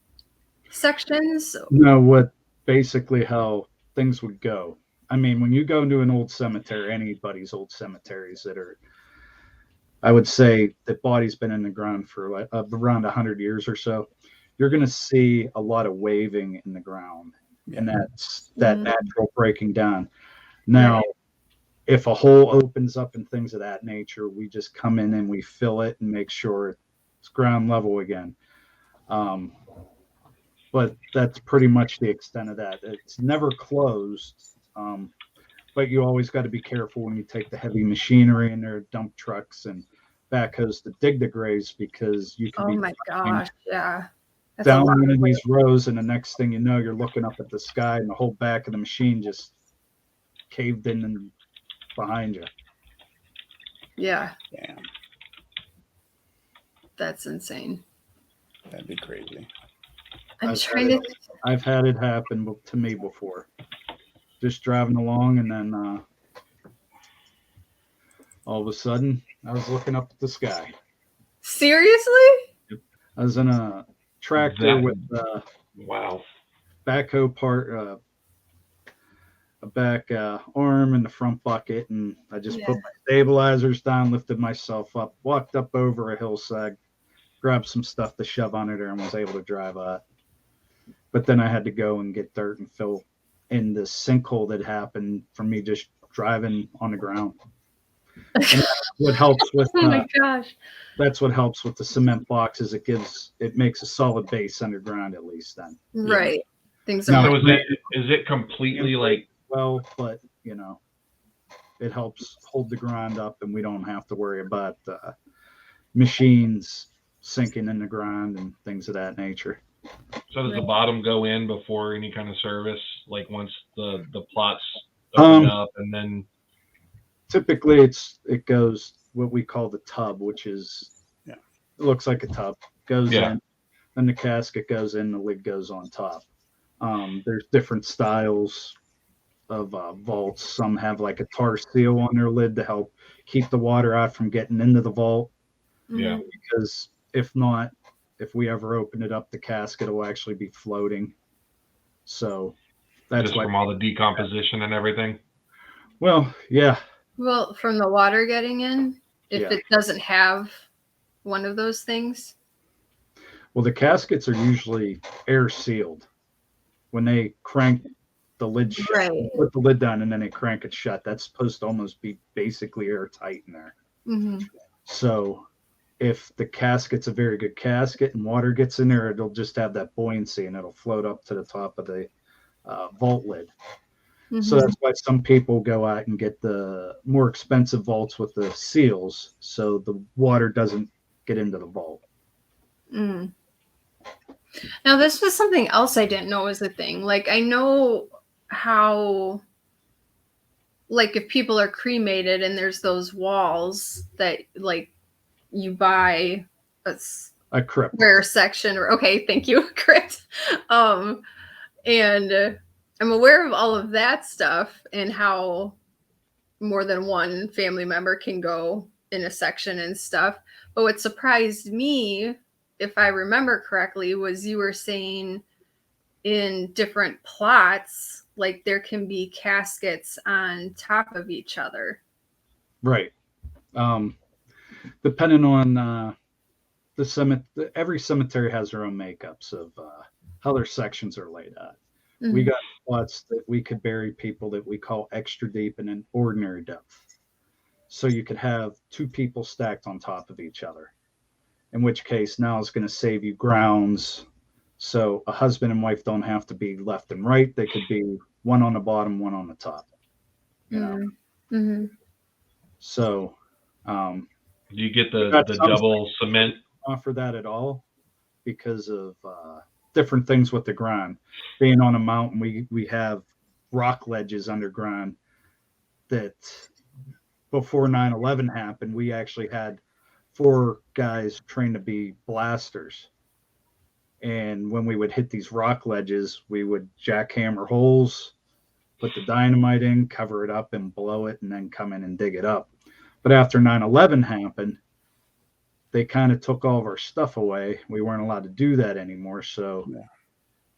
sections? No, basically how things would go. I mean, when you go into an old cemetery, anybody's old cemeteries that are, I would say that body's been in the ground for like around 100 years or so, you're going to see a lot of waving in the ground. Yeah. And that's that natural breaking down. Now, if a hole opens up and things of that nature, we just come in and we fill it and make sure it's ground level again. But that's pretty much the extent of that. It's never closed, but you always got to be careful when you take the heavy machinery in there, dump trucks and backhoes to dig the graves because you can Oh be my gosh, yeah. That's down a lot one of of work. these rows, and the next thing you know, you're looking up at the sky, and the whole back of the machine just caved in and behind you. Yeah, Damn, that's insane. that'd be crazy. I've had it happen to me before. Just driving along, and then all of a sudden, I was looking up at the sky. Seriously? I was in a tractor with wow, backhoe part, a back arm and the front bucket, and I just put my stabilizers down, lifted myself up, walked up over a hillside, grabbed some stuff to shove under there, and was able to drive out. But then I had to go and get dirt and fill in the sinkhole that happened from me just driving on the ground. And what helps with oh my gosh, that's what helps with the cement boxes. It makes a solid base underground at least then. right? Things so are. is it completely like? Well, but it helps hold the ground up, and we don't have to worry about machines sinking in the ground and things of that nature. So does the bottom go in before any kind of service? Like once the plots open up, and then typically it goes what we call the tub, which is it looks like a tub, goes in, then the casket goes in, the lid goes on top. There's different styles of vaults. Some have like a tar seal on their lid to help keep the water out from getting into the vault. Yeah. Because if not, if we ever open it up, the casket will actually be floating. So that's just from all the decomposition and everything. Well, yeah. Well, from the water getting in, if it doesn't have one of those things. Well, the caskets are usually air sealed. When they crank the lid shut, put the lid down, and then they crank it shut, that's supposed to almost be basically airtight in there. Mm-hmm. So if the casket's a very good casket and water gets in there, it'll just have that buoyancy and it'll float up to the top of the vault lid. Mm-hmm. So that's why some people go out and get the more expensive vaults with the seals, so the water doesn't get into the vault. Mm. Now, this was something else I didn't know was a thing. Like, I know how, like, if people are cremated and there's those walls that, like, you buy a crypt square section, or okay, thank you, crypt. And I'm aware of all of that stuff and how more than one family member can go in a section and stuff. But what surprised me, if I remember correctly, was you were saying in different plots, like there can be caskets on top of each other. Right. Depending on the cemetery, every cemetery has their own makeups of how their sections are laid out. Mm-hmm. We got plots that we could bury people that we call extra deep and an ordinary depth. So you could have two people stacked on top of each other, in which case now it's going to save you grounds. So a husband and wife don't have to be left and right. They could be one on the bottom, one on the top. You know? Mm-hmm. So do you get the double cement? Offer that at all because of different things with the ground. Being on a mountain, we have rock ledges underground that before 9/11 happened, we actually had 4 guys trained to be blasters. And when we would hit these rock ledges, we would jackhammer holes, put the dynamite in, cover it up and blow it, and then come in and dig it up. But after 9/11 happened, they kind of took all of our stuff away. We weren't allowed to do that anymore. So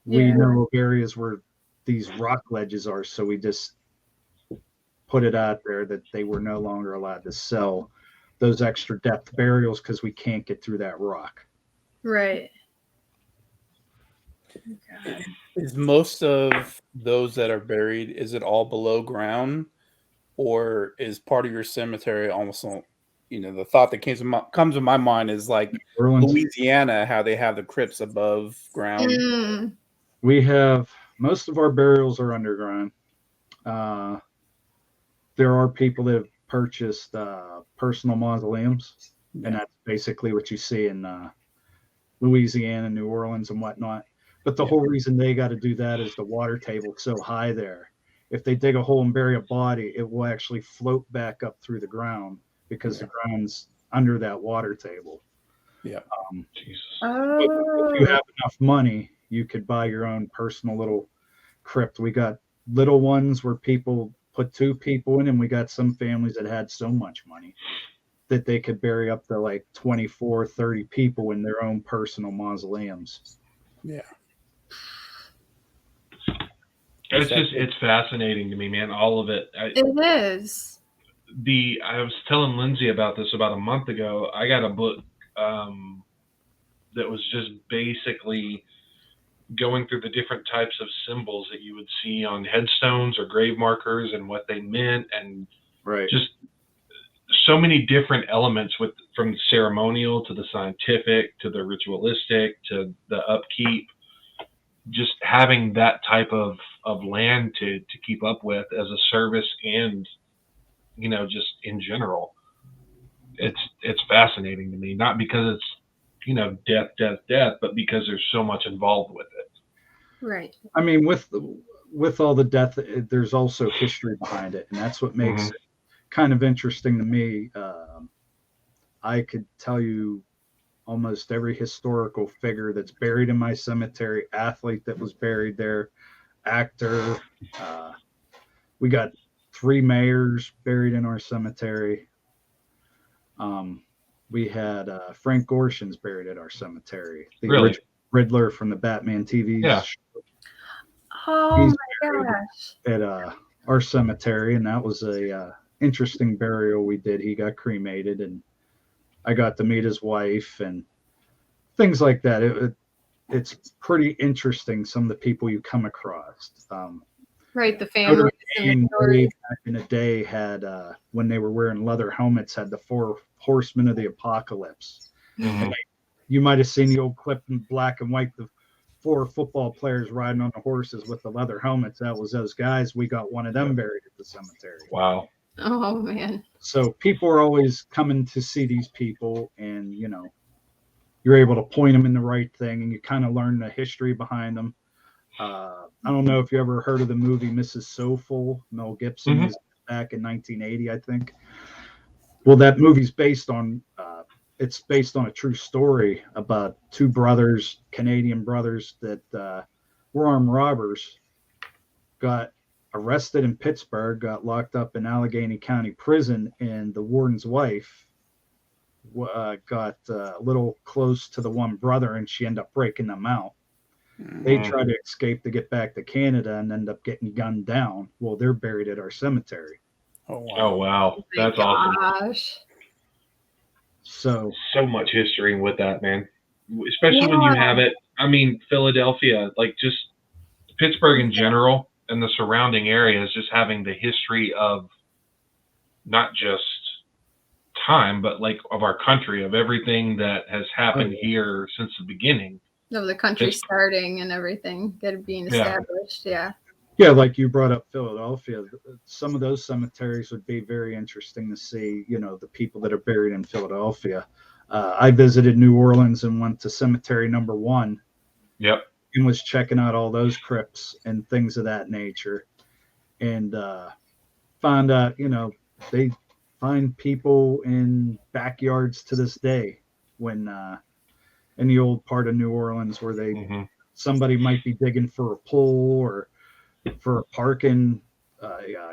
we know of areas where these rock ledges are. So we just put it out there that they were no longer allowed to sell those extra depth burials because we can't get through that rock. Right. Okay. Is most of those that are buried, is it all below ground, or is part of your cemetery almost, the thought that comes to my mind is like Louisiana, how they have the crypts above ground. Mm. We have most of our burials are underground. There are people that have purchased personal mausoleums and that's basically what you see in Louisiana, New Orleans, and whatnot. But the whole reason they got to do that is the water table's so high there. If they dig a hole and bury a body, it will actually float back up through the ground because the ground's under that water table. Yeah. If you have enough money, you could buy your own personal little crypt. We got little ones where people put 2 people in, and we got some families that had so much money that they could bury up to like 24, 30 people in their own personal mausoleums. Yeah. It's fascinating to me, man. All of it. It is. I was telling Lindsay about this about a month ago. I got a book that was just basically going through the different types of symbols that you would see on headstones or grave markers and what they meant, and just so many different elements from the ceremonial to the scientific to the ritualistic to the upkeep. Just having that type of land to keep up with as a service, and just in general, it's fascinating to me. Not because it's death, but because there's so much involved with it. Right. I mean, with all the death, there's also history behind it, and that's what makes it kind of interesting to me. I could tell you almost every historical figure that's buried in my cemetery, athlete that was buried there, actor. We got 3 mayors buried in our cemetery. We had Frank Gorshin's buried at our cemetery. The original Riddler from the Batman TV show. Oh my gosh. At our cemetery, and that was a interesting burial we did. He got cremated, and I got to meet his wife and things like that. It's pretty interesting, some of the people you come across. Right, the family. Back in the day had, when they were wearing leather helmets, had the 4 horsemen of the apocalypse. Mm-hmm. You might have seen the old clip in black and white, the 4 football players riding on the horses with the leather helmets. That was those guys. We got one of them buried at the cemetery. Wow. Oh, man. So people are always coming to see these people, and, you're able to point them in the right thing, and you kind of learn the history behind them. I don't know if you ever heard of the movie Mrs. Soulful. Mel Gibson was back in 1980, I think. Well, that movie's based on a true story about 2 brothers, Canadian brothers, that were armed robbers, got arrested in Pittsburgh, got locked up in Allegheny County Prison, and the warden's wife got a little close to the one brother, and she ended up breaking them out. They tried to escape to get back to Canada and end up getting gunned down. Well, they're buried at our cemetery. Oh wow. That's awesome. So much history with that, man. Especially when you have it. I mean, Philadelphia, like just Pittsburgh in general and the surrounding areas, just having the history of not just time, but like of our country, of everything that has happened here since the beginning. Of the country starting and everything being established. Yeah, like you brought up Philadelphia. Some of those cemeteries would be very interesting to see, the people that are buried in Philadelphia. I visited New Orleans and went to cemetery number 1. Yep. And was checking out all those crypts and things of that nature. And found out, they find people in backyards to this day when in the old part of New Orleans where somebody might be digging for a pool or for a parking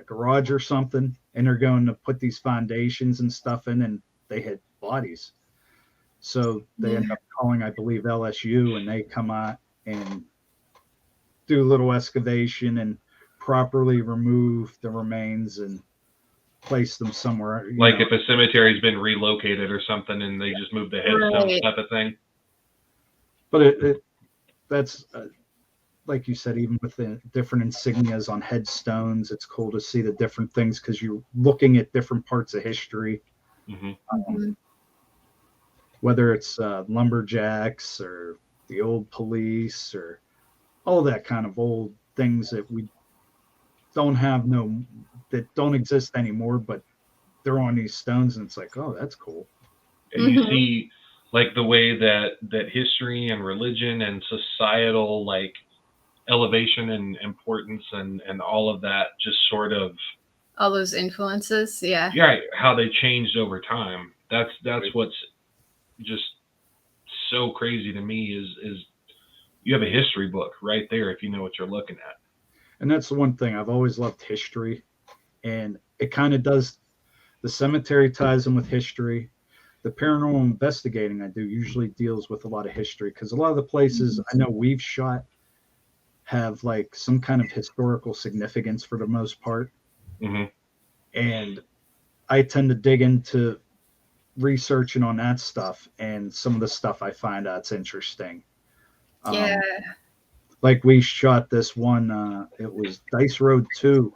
garage or something, and they're going to put these foundations and stuff in, and they hit bodies. So they end up calling, I believe, LSU, and they come out and do a little excavation and properly remove the remains and place them somewhere. Like if a cemetery's been relocated or something, and they just move the headstone type of thing. But that's like you said, even with the different insignias on headstones, it's cool to see the different things because you're looking at different parts of history. Whether it's lumberjacks or the old police or all that kind of old things that we don't have that don't exist anymore, but they're on these stones, and it's like, oh, that's cool. And you see like the way that history and religion and societal like elevation and importance and all of that just sort of all those influences. Yeah, how they changed over time. That's what's just so crazy to me is you have a history book right there if you know what you're looking at. And that's the one thing I've always loved, history, and it kind of does. The cemetery ties in with history. The paranormal investigating I do usually deals with a lot of history, because a lot of the places I know we've shot have like some kind of historical significance for the most part. And I tend to dig into researching on that stuff, and some of the stuff I find out's interesting. Yeah. Like we shot this one, it was Dice Road 2.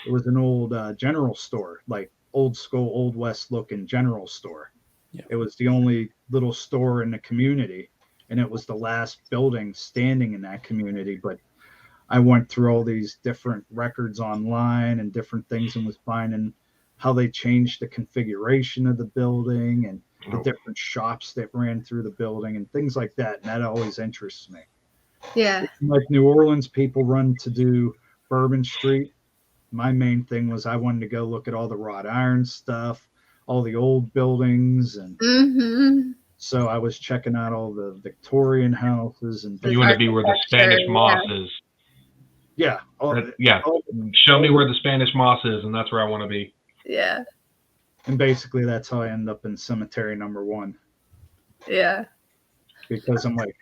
It was an old general store, like old school, old west looking general store. Yeah. It was the only little store in the community, and it was the last building standing in that community. But I went through all these different records online and different things, and was finding how they changed the configuration of the building and the different shops that ran through the building and things like that. And that always interests me. Yeah. Like New Orleans people run to do Bourbon Street. My main thing was I wanted to go look at all the wrought iron stuff, all the old buildings. And so I was checking out all the Victorian houses. And you want to be where the Spanish moss is. Yeah. Show me where the Spanish moss is, and that's where I want to be. Yeah. And basically that's how I end up in cemetery number 1. Yeah. Because I'm like,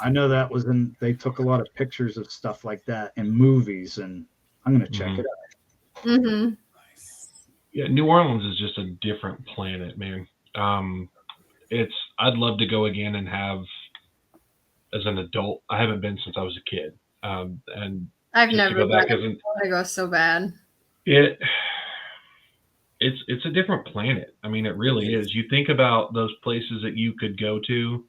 I know that was they took a lot of pictures of stuff like that in movies, and I'm going to check it out. Yeah, New Orleans is just a different planet, man. I'd love to go again and have, as an adult, I haven't been since I was a kid. And I've never been. I want to go so bad. It's a different planet. I mean, it really is. You think about those places that you could go to,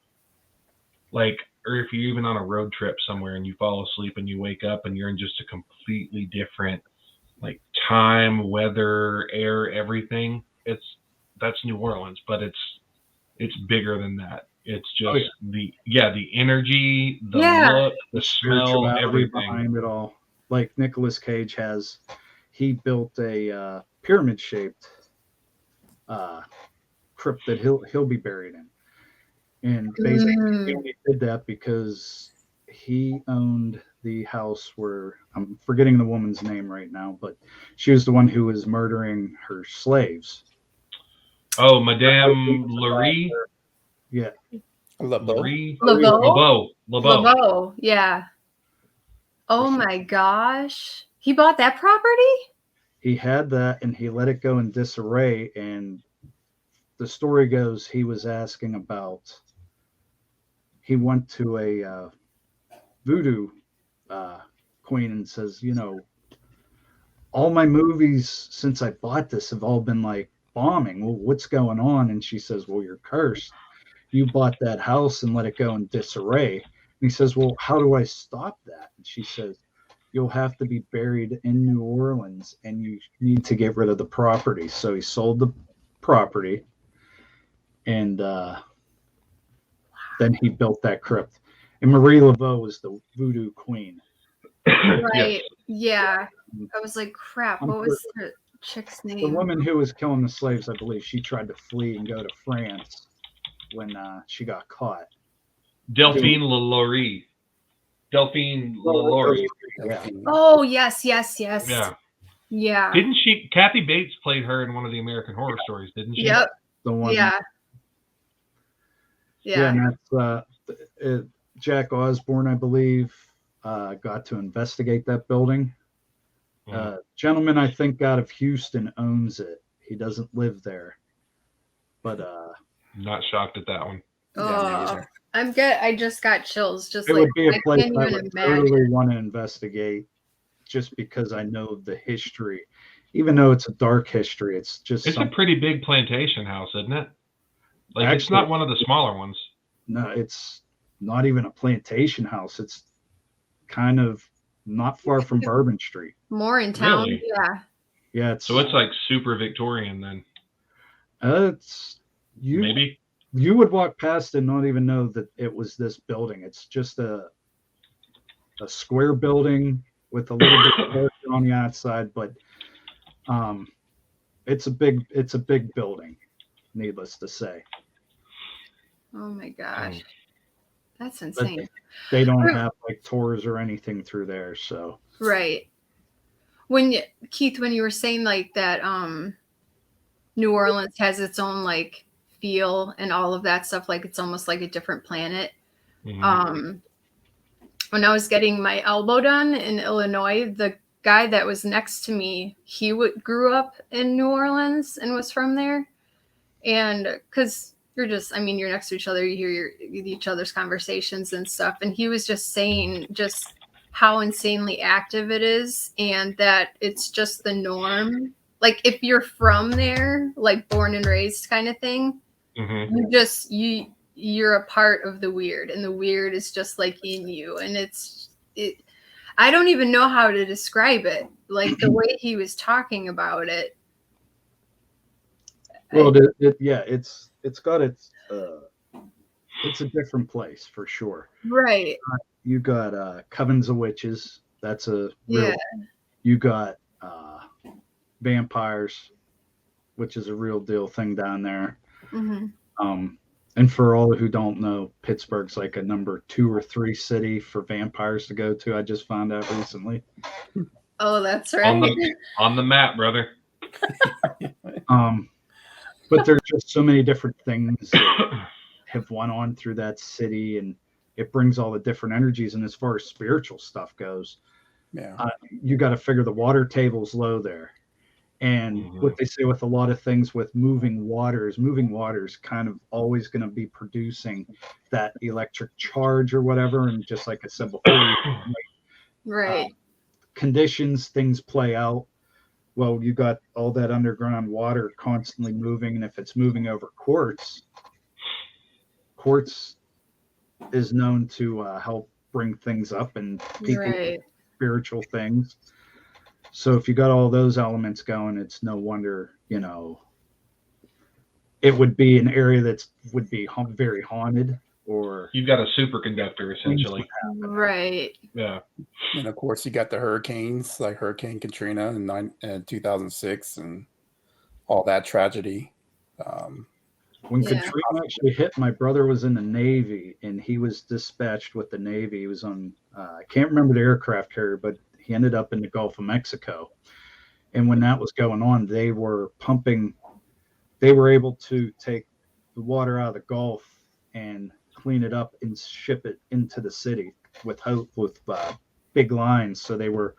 like, or if you're even on a road trip somewhere and you fall asleep and you wake up and you're in just a completely different, like, time, weather, air, everything. That's New Orleans, but it's bigger than that. It's just the energy, the look, the smell, everything behind it all. Like Nicolas Cage he built a pyramid-shaped crypt that he'll be buried in. And basically he only did that because he owned the house where, I'm forgetting the woman's name right now, but she was the one who was murdering her slaves. Oh, Madame Laurie? Yeah. LeBeau, yeah. Oh my gosh. He bought that property? He had that, and he let it go in disarray, and the story goes he was asking about, he went to a voodoo queen and says, all my movies since I bought this have all been like bombing. Well, what's going on? And she says, well, you're cursed. You bought that house and let it go in disarray. And he says, well, how do I stop that? And she says, you'll have to be buried in New Orleans, and you need to get rid of the property. So he sold the property, and then he built that crypt. And Marie Laveau was the voodoo queen. Right. Yeah. I was like, crap. What was the chick's name? The woman who was killing the slaves, I believe, she tried to flee and go to France when she got caught. Delphine LaLaurie. Yeah. Oh, yes. Yeah. Didn't she? Kathy Bates played her in one of the American Horror Stories, didn't she? Yep. The one. Yeah. And that's Jack Osborne, I believe, got to investigate that building. Gentleman, I think, out of Houston owns it. He doesn't live there, but not shocked at that one. Oh, I'm good. I just got chills. Just it like, would be a place I would imagine. totally want to investigate, just because I know the history. Even though it's a dark history, it's a pretty big plantation house, isn't it? Like, actually, it's not one of the smaller ones. No, it's not even a plantation house. It's kind of not far from Bourbon Street. More in town, really? Yeah. Yeah. So it's like super Victorian then. It's maybe you would walk past and not even know that it was this building. It's just a square building with a little bit of character on the outside, but it's a big building, needless to say. Oh my gosh. That's But insane. they don't have like tours or anything through there, so. Right. Keith, when you were saying like that New Orleans has its own like feel and all of that stuff, like it's almost like a different planet. Mhm. When I was getting my elbow done in Illinois, the guy that was next to me, he grew up in New Orleans and was from there. And because you're next to each other, you hear each other's conversations and stuff. And he was just saying just how insanely active it is and that it's just the norm. Like if you're from there, like born and raised kind of thing, you're a part of the weird, and the weird is just like in you. And I don't even know how to describe it. Like the way he was talking about it. Well, it's got it's a different place for sure. Right. You got Covens of Witches. That's a real. Yeah. You got vampires, which is a real deal thing down there. And for all who don't know, Pittsburgh's like a number 2 or 3 city for vampires to go to. I just found out recently. Oh, that's right. On the map, brother. But there's just so many different things that have went on through that city, and it brings all the different energies. And as far as spiritual stuff goes, you got to figure the water table's low there. And what they say with a lot of things with moving waters kind of always going to be producing that electric charge or whatever. And just like I said before, right. Conditions, things play out. Well, you got all that underground water constantly moving, and if it's moving over quartz is known to help bring things up and people spiritual things. So if you got all those elements going, it's no wonder, it would be an area that would be very haunted, or you've got a superconductor essentially. Right. Yeah. And of course you got the hurricanes like Hurricane Katrina in 2006 and all that tragedy. When Katrina actually hit, my brother was in the Navy and he was dispatched with the Navy. He was on, I can't remember the aircraft carrier, but he ended up in the Gulf of Mexico. And when that was going on, they were able to take the water out of the Gulf and clean it up and ship it into the city with big lines. So they were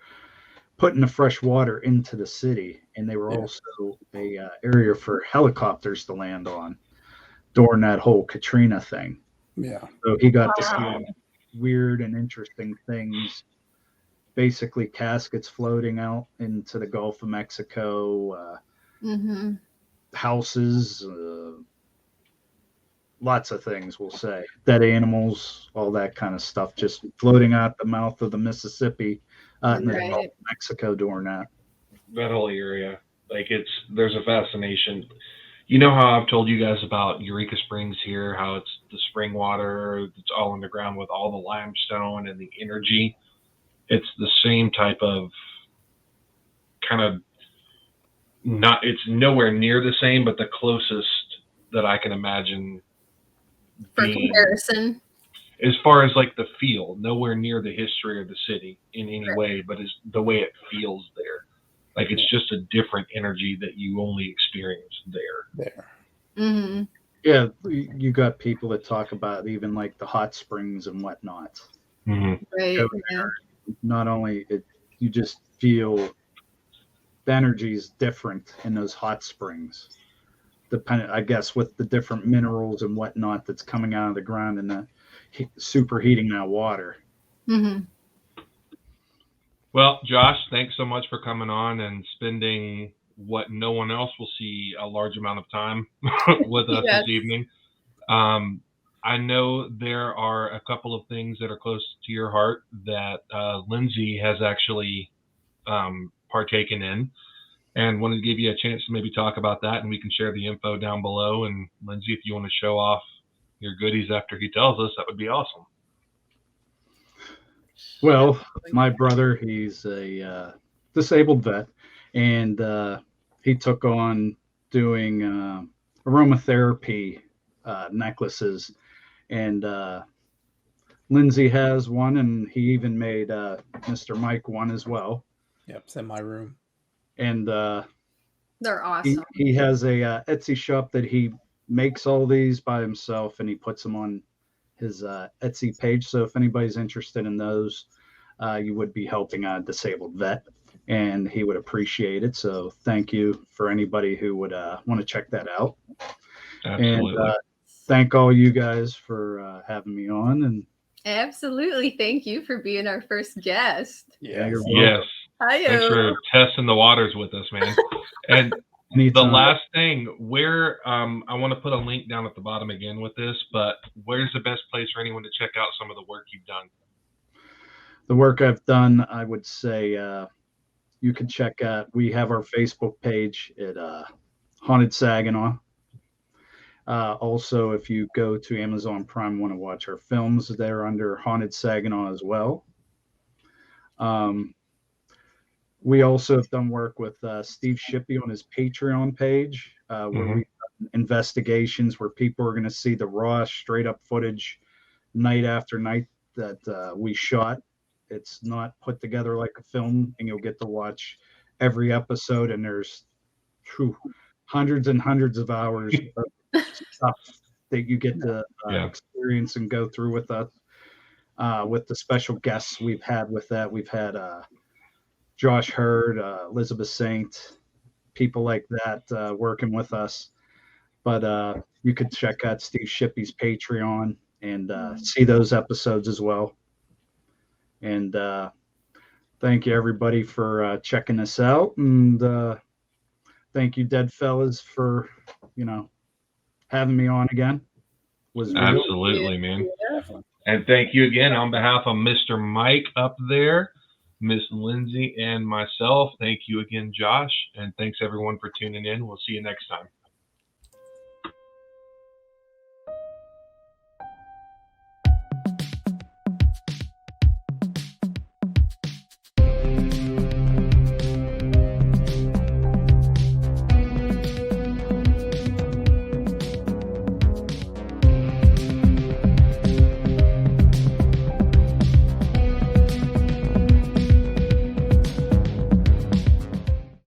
putting the fresh water into the city, and they were also a area for helicopters to land on during that whole Katrina thing. Yeah. So he got to see weird and interesting things. Basically, caskets floating out into the Gulf of Mexico, houses, lots of things, we'll say. Dead animals, all that kind of stuff, just floating out the mouth of the Mississippi in the Gulf of Mexico during that. That whole area. Like there's a fascination. You know how I've told you guys about Eureka Springs here, how it's the spring water, it's all underground with all the limestone and the energy. It's the same type of kind of it's nowhere near the same, but the closest that I can imagine for comparison. As far as like the feel, nowhere near the history of the city in any way, but is the way it feels there. Like it's just a different energy that you only experience there. Mm-hmm. Yeah, you got people that talk about even like the hot springs and whatnot. Mm-hmm. Right. Not only you just feel the energy is different in those hot springs, depending, I guess, with the different minerals and whatnot that's coming out of the ground and the superheating that water. Mm-hmm. Well, Josh, thanks so much for coming on and spending what no one else will see a large amount of time with us this evening. I know there are a couple of things that are close to your heart that Lindsay has actually partaken in. and wanted to give you a chance to maybe talk about that, and we can share the info down below. And Lindsay, if you want to show off your goodies after he tells us, that would be awesome. Well, my brother, he's a disabled vet, and he took on doing aromatherapy necklaces, and Lindsay has one, and he even made Mr. Mike one as well. Yep, it's in my room. And they're awesome. He has a Etsy shop that he makes all these by himself, and he puts them on his Etsy page. So if anybody's interested in those, you would be helping a disabled vet, and he would appreciate it. So thank you for anybody who would want to check that out. Absolutely. And thank all you guys for having me on. And absolutely, thank you for being our first guest. Yeah, you're welcome. Yes. Hi-yo. Thanks for testing the waters with us, man. And the last thing, where I want to put a link down at the bottom again with this, but where's the best place for anyone to check out some of the work you've done? The work I've done, I would say you can check out. We have our Facebook page at Haunted Saginaw. Also, if you go to Amazon Prime, want to watch our films, they're under Haunted Saginaw as well. We also have done work with Steve Shippey on his Patreon page, where we've done investigations where people are going to see the raw, straight up footage night after night that we shot. It's not put together like a film, and you'll get to watch every episode, and there's hundreds and hundreds of hours of stuff that you get to experience and go through with us. With the special guests we've had with that, we've had Josh Hurd, Elizabeth Saint, people like that working with us. But you could check out Steve Shippey's Patreon and see those episodes as well. And thank you, everybody, for checking us out. And thank you, Dead Fellas, for, having me on again. Absolutely, man. And thank you again on behalf of Mr. Mike up there, Miss Lindsay, and myself. Thank you again, Josh. And thanks, everyone, for tuning in. We'll see you next time.